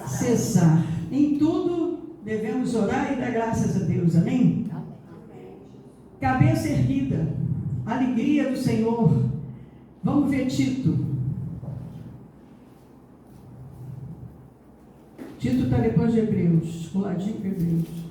cessar. Em tudo devemos orar e dar graças a Deus. Amém? Cabeça erguida, alegria do Senhor. Vamos ver Tito. Tito está depois de Hebreus, coladinho com Hebreus.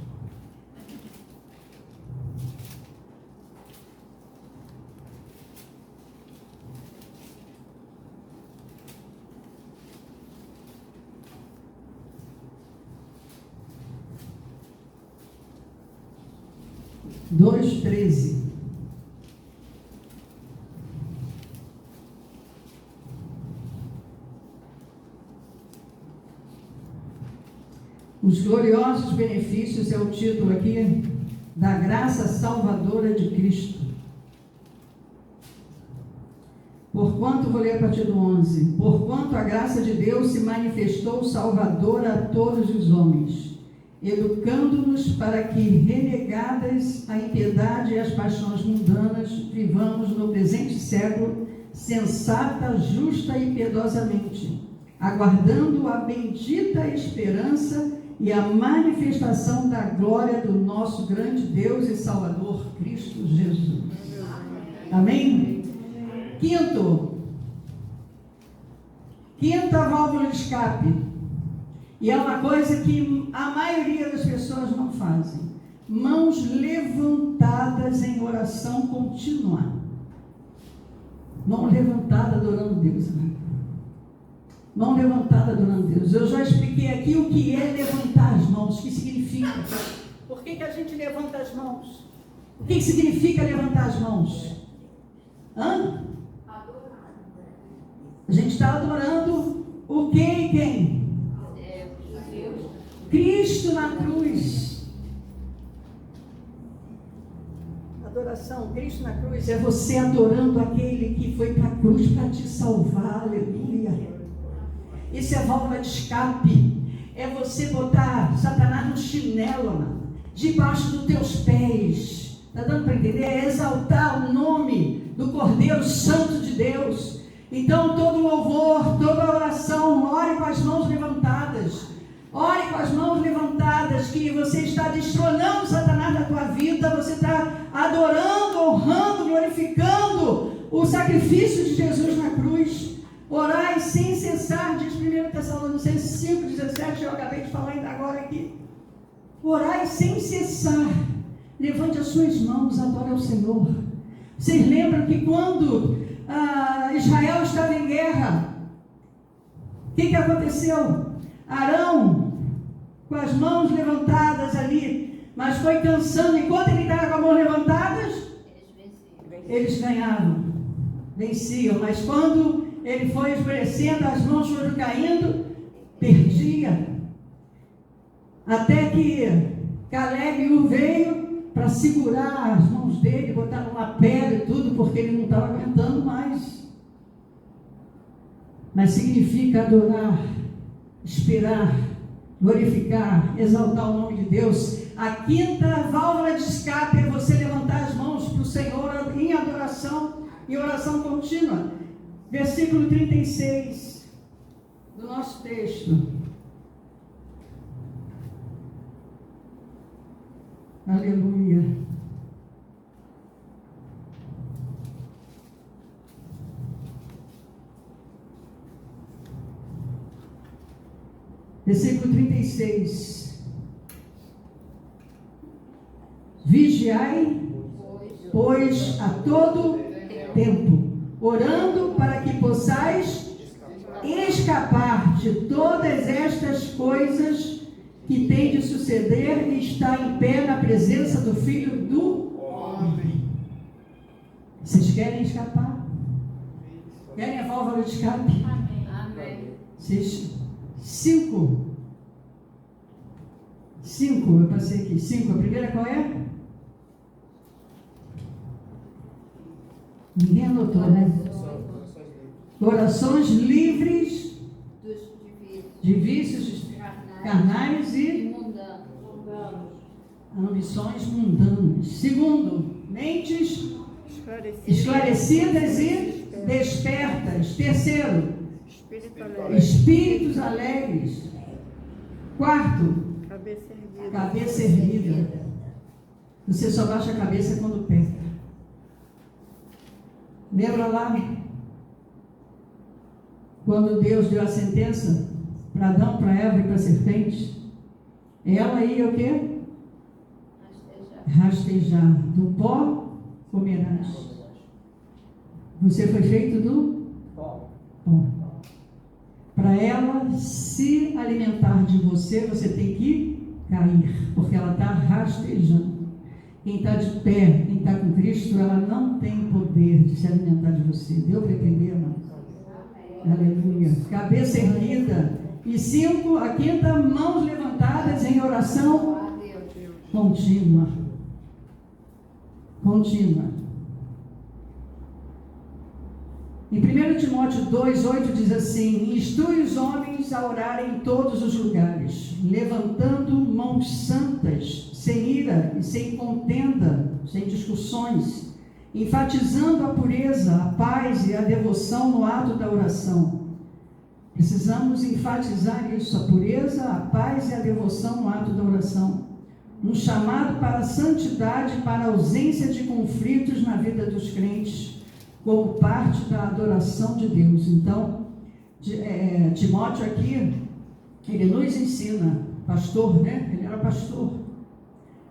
Dois, 13. Os gloriosos benefícios é o título aqui da graça salvadora de Cristo. Porquanto, vou ler a partir do 11. Porquanto a graça de Deus se manifestou salvadora a todos os homens, educando-nos para que, renegadas a impiedade e as paixões mundanas, vivamos no presente século sensata, justa e piedosamente, aguardando a bendita esperança e a manifestação da glória do nosso grande Deus e Salvador, Cristo Jesus. Amém? Quinta válvula de escape. E é uma coisa que a maioria das pessoas não fazem. Mãos levantadas em oração contínua. Mão levantada adorando Deus. Né? Mão levantada adorando Deus. Eu já expliquei aqui o que é levantar as mãos, o que significa. Por que a gente levanta as mãos? O que significa levantar as mãos? Hã? A gente está adorando o que e quem? Cristo na cruz. Adoração, Cristo na cruz, é você adorando aquele que foi para a cruz para te salvar, aleluia. Isso é válvula de escape. É você botar Satanás no chinelo, mano, debaixo dos teus pés. Está dando para entender? É exaltar o nome do Cordeiro Santo de Deus. Então, todo louvor, toda oração, ore com as mãos levantadas. Ore com as mãos levantadas, que você está destronando Satanás da tua vida, você está adorando, honrando, glorificando o sacrifício de Jesus na cruz. Orai sem cessar, diz 1 Tessalonicenses 5,17, eu acabei de falar ainda agora aqui. Orai sem cessar, levante as suas mãos, adore ao Senhor. Vocês lembram que quando Israel estava em guerra, o que aconteceu? Arão, com as mãos levantadas ali, mas foi cansando. Enquanto ele estava com as mãos levantadas, eles ganhavam, venciam. Mas quando ele foi escurecendo, as mãos foram caindo, perdia. Até que Caleb veio para segurar as mãos dele, botar numa pedra e tudo, porque ele não estava aguentando mais. Mas significa adorar, esperar, glorificar, exaltar o nome de Deus. A quinta válvula de escape é você levantar as mãos para o Senhor em adoração e oração contínua. Versículo 36 do nosso texto. Aleluia. Versículo 36. Vigiai, pois, a todo tempo, orando para que possais escapar de todas estas coisas que tem de suceder e estar em pé na presença do Filho do Homem. Vocês querem escapar? Querem a válvula de escape? Amém. Vocês... Cinco, eu passei aqui. 5, a primeira qual é? Ninguém anotou, né? Orações livres de vícios carnais e ambições mundanas. Segundo, mentes esclarecidas e despertas. Terceiro, espíritos alegres. Quarto, cabeça erguida. Você só baixa a cabeça quando peca. Lembra lá? Quando Deus deu a sentença para Adão, para Eva e para a serpente, ela ia o quê? Rastejar. Do pó comerás. Você foi feito do pó. Para ela se alimentar de você, você tem que cair, porque ela está rastejando. Quem está de pé, quem está com Cristo, ela não tem poder de se alimentar de você. Deu para entender, irmão? Aleluia. Cabeça erguida. E 5, a quinta, mãos levantadas em oração contínua. Em 1 Timóteo 2,8 diz assim: instrui os homens a orarem em todos os lugares, levantando mãos santas, sem ira e sem contenda, sem discussões, enfatizando a pureza, a paz e a devoção no ato da oração. Precisamos enfatizar isso, a pureza, a paz e a devoção no ato da oração. Um chamado para a santidade, para a ausência de conflitos na vida dos crentes, como parte da adoração de Deus. Então, Timóteo aqui, ele nos ensina, pastor, né? Ele era pastor,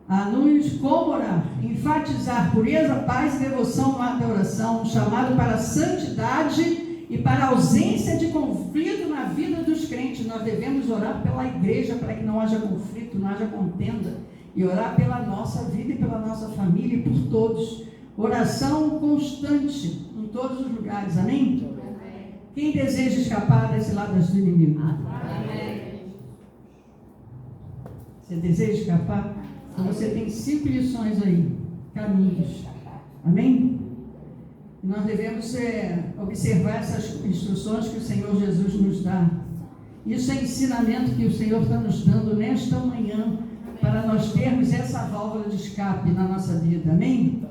a nos como orar, enfatizar pureza, paz e devoção no ato da oração, um chamado para a santidade e para a ausência de conflito na vida dos crentes. Nós devemos orar pela igreja para que não haja conflito, não haja contenda, e orar pela nossa vida e pela nossa família e por todos. Oração constante em todos os lugares, amém? Amém. Quem deseja escapar das ciladas do inimigo? Amém. Você deseja escapar? Então você tem 5 lições aí, caminhos, amém? E nós devemos observar essas instruções que o Senhor Jesus nos dá. Isso é ensinamento que o Senhor está nos dando nesta manhã, para nós termos essa válvula de escape na nossa vida, amém?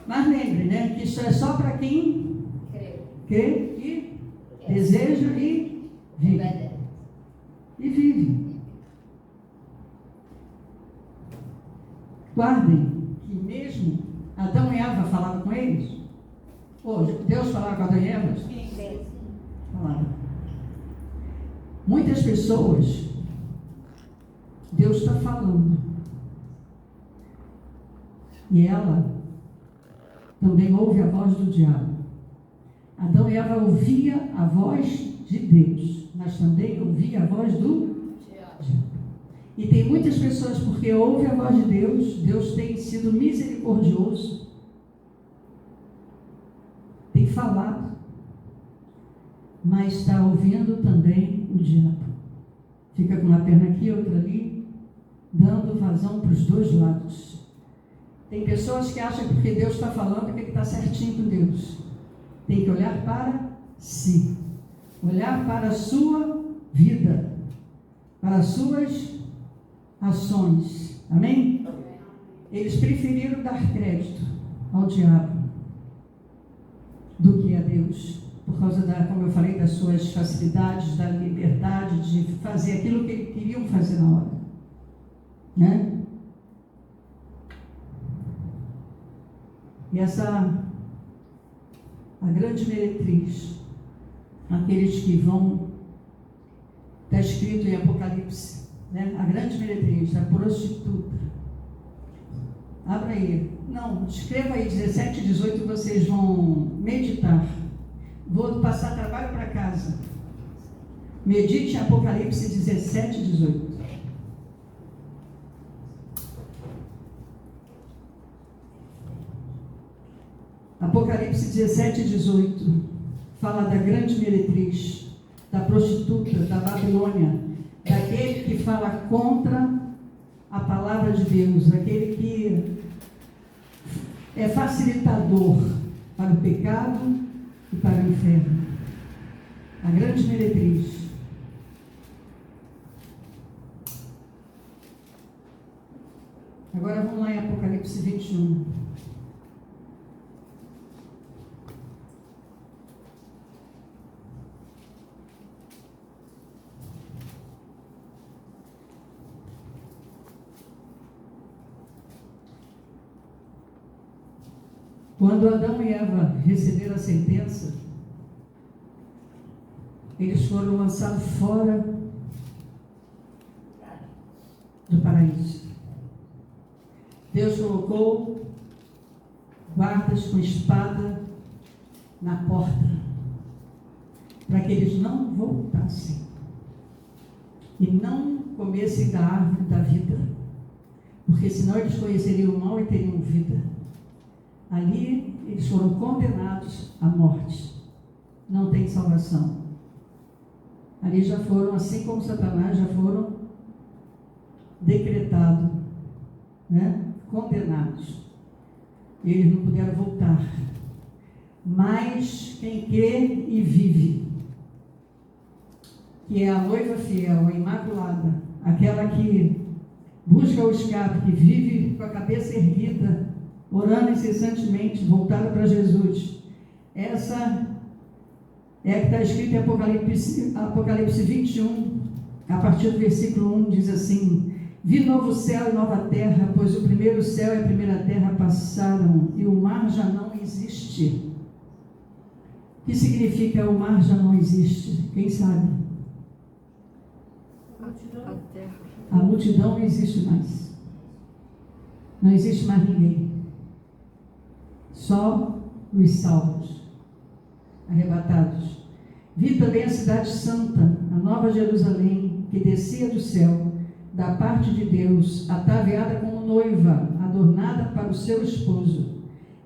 Mas lembre, né, que isso é só para quem crê e deseja e vive. E vive. Guardem que mesmo Adão e Eva falavam com eles. Hoje, Deus falava com Adão e Eva? Falaram. Muitas pessoas, Deus está falando. E ela também ouve a voz do diabo. Adão e Eva ouvia a voz de Deus, mas também ouvia a voz do diabo. E tem muitas pessoas, porque ouvem a voz de Deus, Deus tem sido misericordioso, tem falado, mas está ouvindo também o diabo. Fica com uma perna aqui, outra ali, dando vazão para os dois lados. Tem pessoas que acham que porque Deus está falando que ele está certinho com Deus. Tem que olhar para si, olhar para a sua vida, para as suas ações, amém? Eles preferiram dar crédito ao diabo do que a Deus, por causa como eu falei, das suas facilidades, da liberdade de fazer aquilo que eles queriam fazer na hora, né? E a grande meretriz, aqueles que vão, está escrito em Apocalipse, né? A grande meretriz, a prostituta. Abra aí. Não, escreva aí 17 e 18, vocês vão meditar. Vou passar trabalho para casa. Medite em Apocalipse 17 e 18. Apocalipse 17 e 18 fala da grande meretriz, da prostituta, da Babilônia, daquele que fala contra a palavra de Deus, aquele que é facilitador para o pecado e para o inferno. A grande meretriz. Agora vamos lá em Apocalipse 21. Quando Adão e Eva receberam a sentença, eles foram lançados fora do paraíso. Deus colocou guardas com espada na porta, para que eles não voltassem e não comessem da árvore da vida, porque senão eles conheceriam o mal e teriam vida. Ali eles foram condenados à morte. Não tem salvação. Ali já foram, assim como Satanás, já foram decretados, né? Condenados. Eles não puderam voltar. mas quem crê e vive, que é a noiva fiel, a imaculada, aquela que busca o escape, que vive com a cabeça erguida, orando incessantemente, voltada para Jesus. Essa é a que está escrita em Apocalipse 21, a partir do versículo 1, diz assim: vi novo céu e nova terra, pois o primeiro céu e a primeira terra passaram, e o mar já não existe. O que significa o mar já não existe? Quem sabe? A multidão não existe mais. Não existe mais ninguém. Só os salvos, arrebatados. Vi também a cidade santa, a nova Jerusalém, que descia do céu, da parte de Deus, ataviada como noiva, adornada para o seu esposo.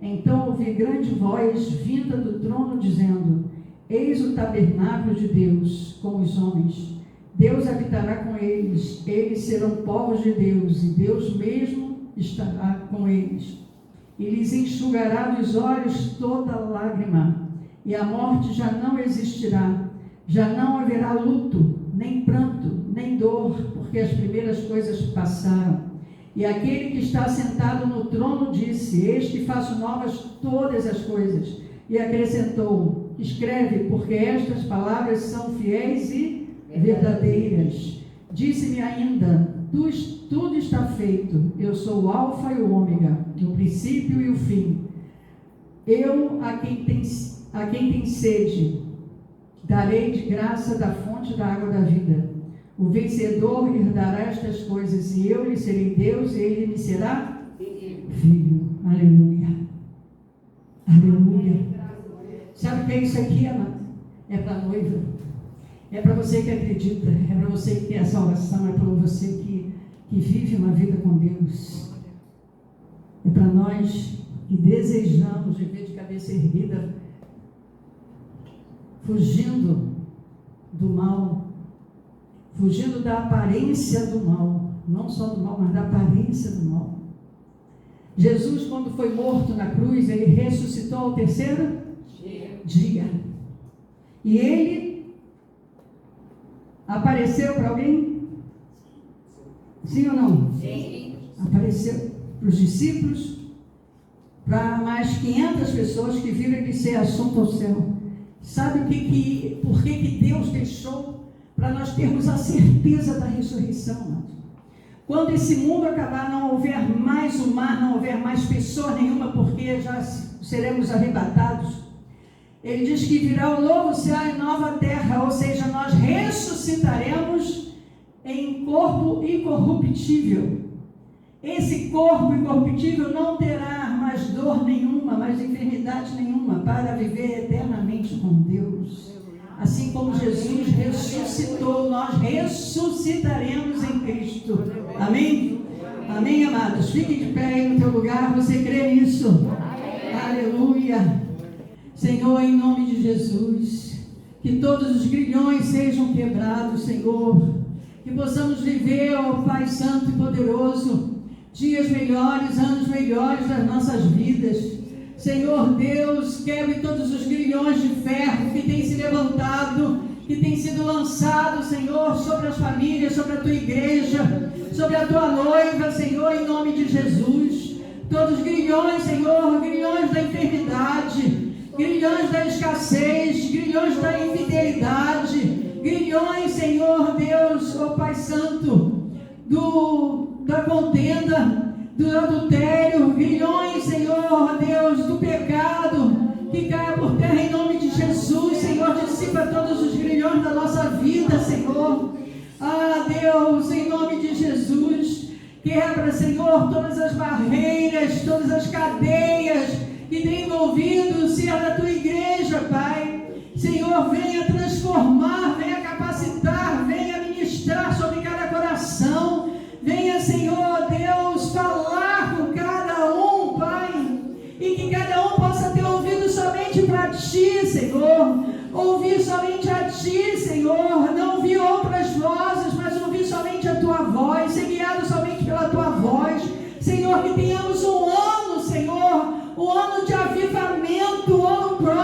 Então ouvi grande voz vinda do trono, dizendo: eis o tabernáculo de Deus com os homens. Deus habitará com eles, eles serão povos de Deus, e Deus mesmo estará com eles. E lhes enxugará dos olhos toda lágrima, e a morte já não existirá, já não haverá luto, nem pranto, nem dor, porque as primeiras coisas passaram. E aquele que está sentado no trono disse: eis que faço novas todas as coisas. E acrescentou: escreve, porque estas palavras são fiéis e verdadeiras. Disse-me ainda: tudo está feito, eu sou o alfa e o ômega, o princípio e o fim. Eu, a quem tem sede, darei de graça da fonte da água da vida. O vencedor herdará estas coisas, e eu lhe serei Deus, e ele me será filho. Aleluia. Aleluia. Sabe o que é isso aqui, amado? É para a noiva. É para você que acredita, é para você que tem a salvação, é para você que vive uma vida com Deus. É para nós que desejamos viver de cabeça erguida, fugindo do mal, fugindo da aparência do mal, não só do mal, mas da aparência do mal. Jesus, quando foi morto na cruz, ele ressuscitou ao terceiro dia. E ele apareceu para alguém? Sim ou não? Sim. Apareceu para os discípulos, para mais 500 pessoas que viram ele ser assunto ao céu. Sabe por que Deus deixou? Para nós termos a certeza da ressurreição, amado. Quando esse mundo acabar, não houver mais o mar, não houver mais pessoa nenhuma, porque já seremos arrebatados. Ele diz que virá um novo céu e nova terra, ou seja, nós ressuscitaremos em corpo incorruptível. Esse corpo incorruptível não terá mais dor nenhuma, mais enfermidade nenhuma, para viver eternamente com Deus. Assim como Jesus ressuscitou, nós ressuscitaremos em Cristo. Amém? Amém, amados? Fique de pé aí no teu lugar, você crê nisso? Amém. Aleluia. Senhor, em nome de Jesus, que todos os grilhões sejam quebrados, Senhor, que possamos viver, ó Pai Santo e Poderoso, dias melhores, anos melhores das nossas vidas. Senhor Deus, quebre todos os grilhões de ferro que têm se levantado, que têm sido lançados, Senhor, sobre as famílias, sobre a tua igreja, sobre a tua noiva, Senhor, em nome de Jesus. Todos os grilhões, Senhor, grilhões da enfermidade, grilhões da escassez, grilhões da infidelidade, grilhões, Senhor Deus, ó Pai Santo, da contenda, do adultério, grilhões, Senhor Deus, do pecado, que caia por terra em nome de Jesus, Senhor, dissipa todos os grilhões da nossa vida, Senhor. Ah, Deus, em nome de Jesus, quebra, Senhor, todas as barreiras, todas as cadeias que tem envolvido o ser da tua igreja, Pai. Senhor, venha transformar, venha capacitar, venha ministrar sobre cada coração. Venha, Senhor Deus, falar com cada um, Pai, e que cada um possa ter ouvido somente para Ti, Senhor, ouvir somente a Ti, Senhor, não ouvir outras vozes, mas ouvir somente a Tua voz, ser guiado somente pela Tua voz. Senhor, que tenhamos um ano, Senhor, um ano de avivamento, um ano próximo,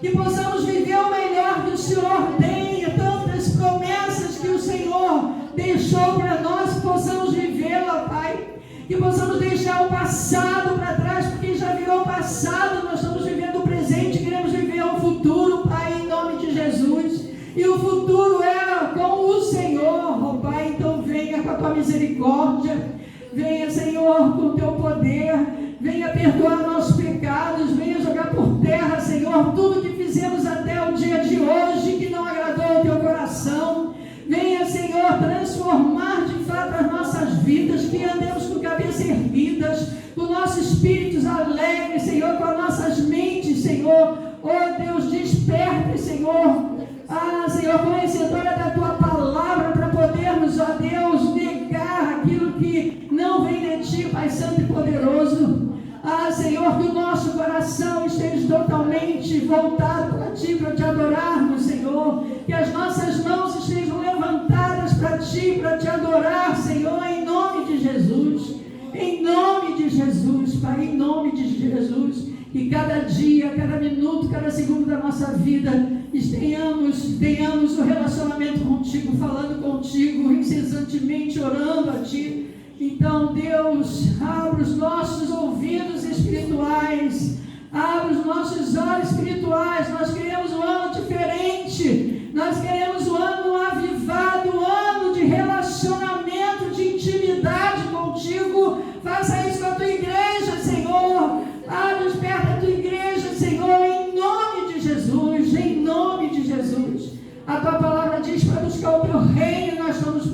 que possamos viver o melhor que o Senhor tem, tantas promessas que o Senhor deixou para nós, que possamos vivê-la, Pai, que possamos deixar o passado para trás, porque já virou passado, nós estamos vivendo o presente, queremos viver o futuro, Pai, em nome de Jesus, e o futuro é com o Senhor, ó Pai. Então venha com a tua misericórdia, venha, Senhor, com o teu poder, venha perdoar nossos pecados, venha jogar por terra, Senhor, tudo que fizemos até o dia de hoje que não agradou ao teu coração. Venha, Senhor, transformar de fato as nossas vidas, que andemos com cabeça erguidas, com nossos espíritos alegres, Senhor, com as nossas mentes, Senhor. Oh Deus, desperte, Senhor. Senhor, conhecedora da tua palavra, para podermos, ó Deus, negar aquilo que não vem de ti, Pai Santo e poderoso. Senhor, que o nosso coração esteja totalmente voltado para ti, para te adorarmos, Senhor. Que as nossas mãos estejam levantadas para ti, para te adorar, Senhor, em nome de Jesus. Em nome de Jesus, Pai, em nome de Jesus. Que cada dia, cada minuto, cada segundo da nossa vida tenhamos um relacionamento contigo, falando contigo, incessantemente orando a ti. Então, Deus, abre os nossos ouvidos espirituais, abre os nossos olhos espirituais. Nós queremos um ano diferente, nós queremos um ano avivado, um ano de relacionamento, de intimidade contigo. Faça isso com a tua igreja, Senhor. Desperta a tua igreja, Senhor, em nome de Jesus, em nome de Jesus. A tua palavra diz para buscar o teu reino, nós estamos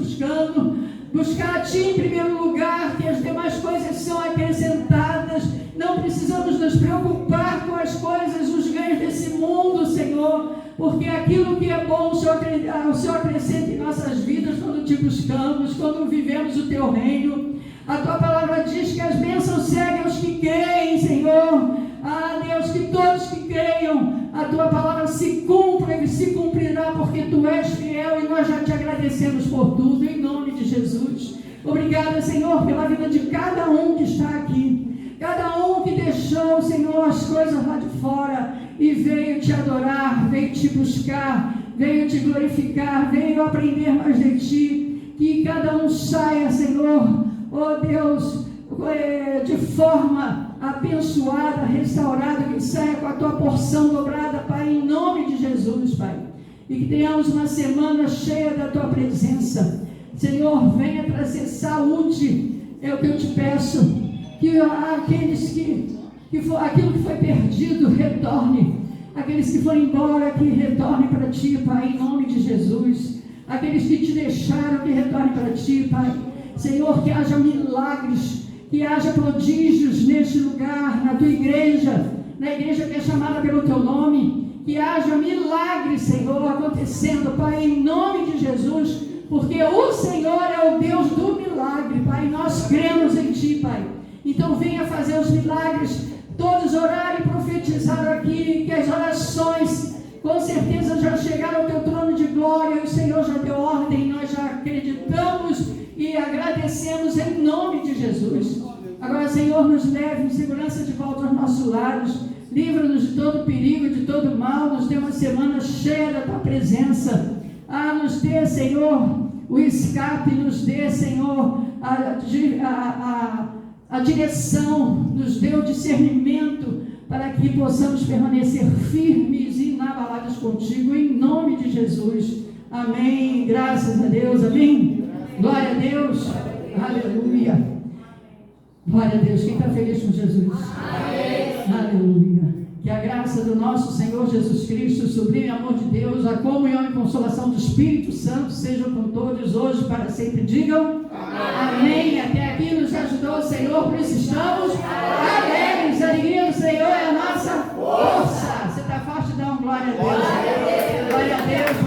buscar a ti em primeiro lugar, que as demais coisas são acrescentadas. Não precisamos nos preocupar com as coisas, os ganhos desse mundo, Senhor, porque aquilo que é bom o Senhor acrescenta em nossas vidas quando te buscamos, quando vivemos o teu reino. A tua palavra diz que as bênçãos seguem aos que creem, Senhor. Deus, que todos que creiam, a tua palavra se cumpra e se cumprirá, porque tu és fiel, e nós já te agradecemos por tudo, em nome de Jesus. Obrigada, Senhor, pela vida de cada um que está aqui, cada um que deixou, Senhor, as coisas lá de fora e veio te adorar, veio te buscar, veio te glorificar, veio aprender mais de ti. Que cada um saia, Senhor, oh Deus, de forma abençoada, restaurada, que saia com a tua porção dobrada, Pai, em nome de Jesus, Pai. E que tenhamos uma semana cheia da tua presença. Senhor, venha trazer saúde, é o que eu te peço. Que aqueles aquilo que foi perdido, retorne. Aqueles que foram embora, que retornem para ti, Pai, em nome de Jesus. Aqueles que te deixaram, que retornem para ti, Pai. Senhor, que haja milagres, que haja prodígios neste lugar, na tua igreja, na igreja que é chamada pelo teu nome, que haja milagres, Senhor, acontecendo, Pai, em nome de Jesus, porque o Senhor é o Deus do milagre, Pai, nós cremos em ti, Pai. Então venha fazer os milagres, todos orar e profetizar aqui, que as orações com certeza já chegaram ao teu trono de glória, o Senhor já deu ordem, nós já acreditamos e agradecemos em nome de Jesus. Agora, Senhor, nos leve em segurança de volta aos nossos lares, livra-nos de todo perigo, de todo mal, nos dê uma semana cheia da tua presença. Nos dê, Senhor, o escape, nos dê, Senhor, a direção, nos dê o discernimento, para que possamos permanecer firmes e inabalados contigo, em nome de Jesus. Amém. Graças a Deus. Amém. Glória a Deus. Aleluia. Glória a Deus. Quem está feliz com Jesus? Amém. Aleluia. Que a graça do nosso Senhor Jesus Cristo, o sublime amor de Deus, a comunhão e consolação do Espírito Santo sejam com todos hoje para sempre. Digam amém. Até aqui nos ajudou o Senhor, por isso estamos alegres. A alegria do Senhor é a nossa força. Você está forte? Dá um glória a Deus. Glória a Deus.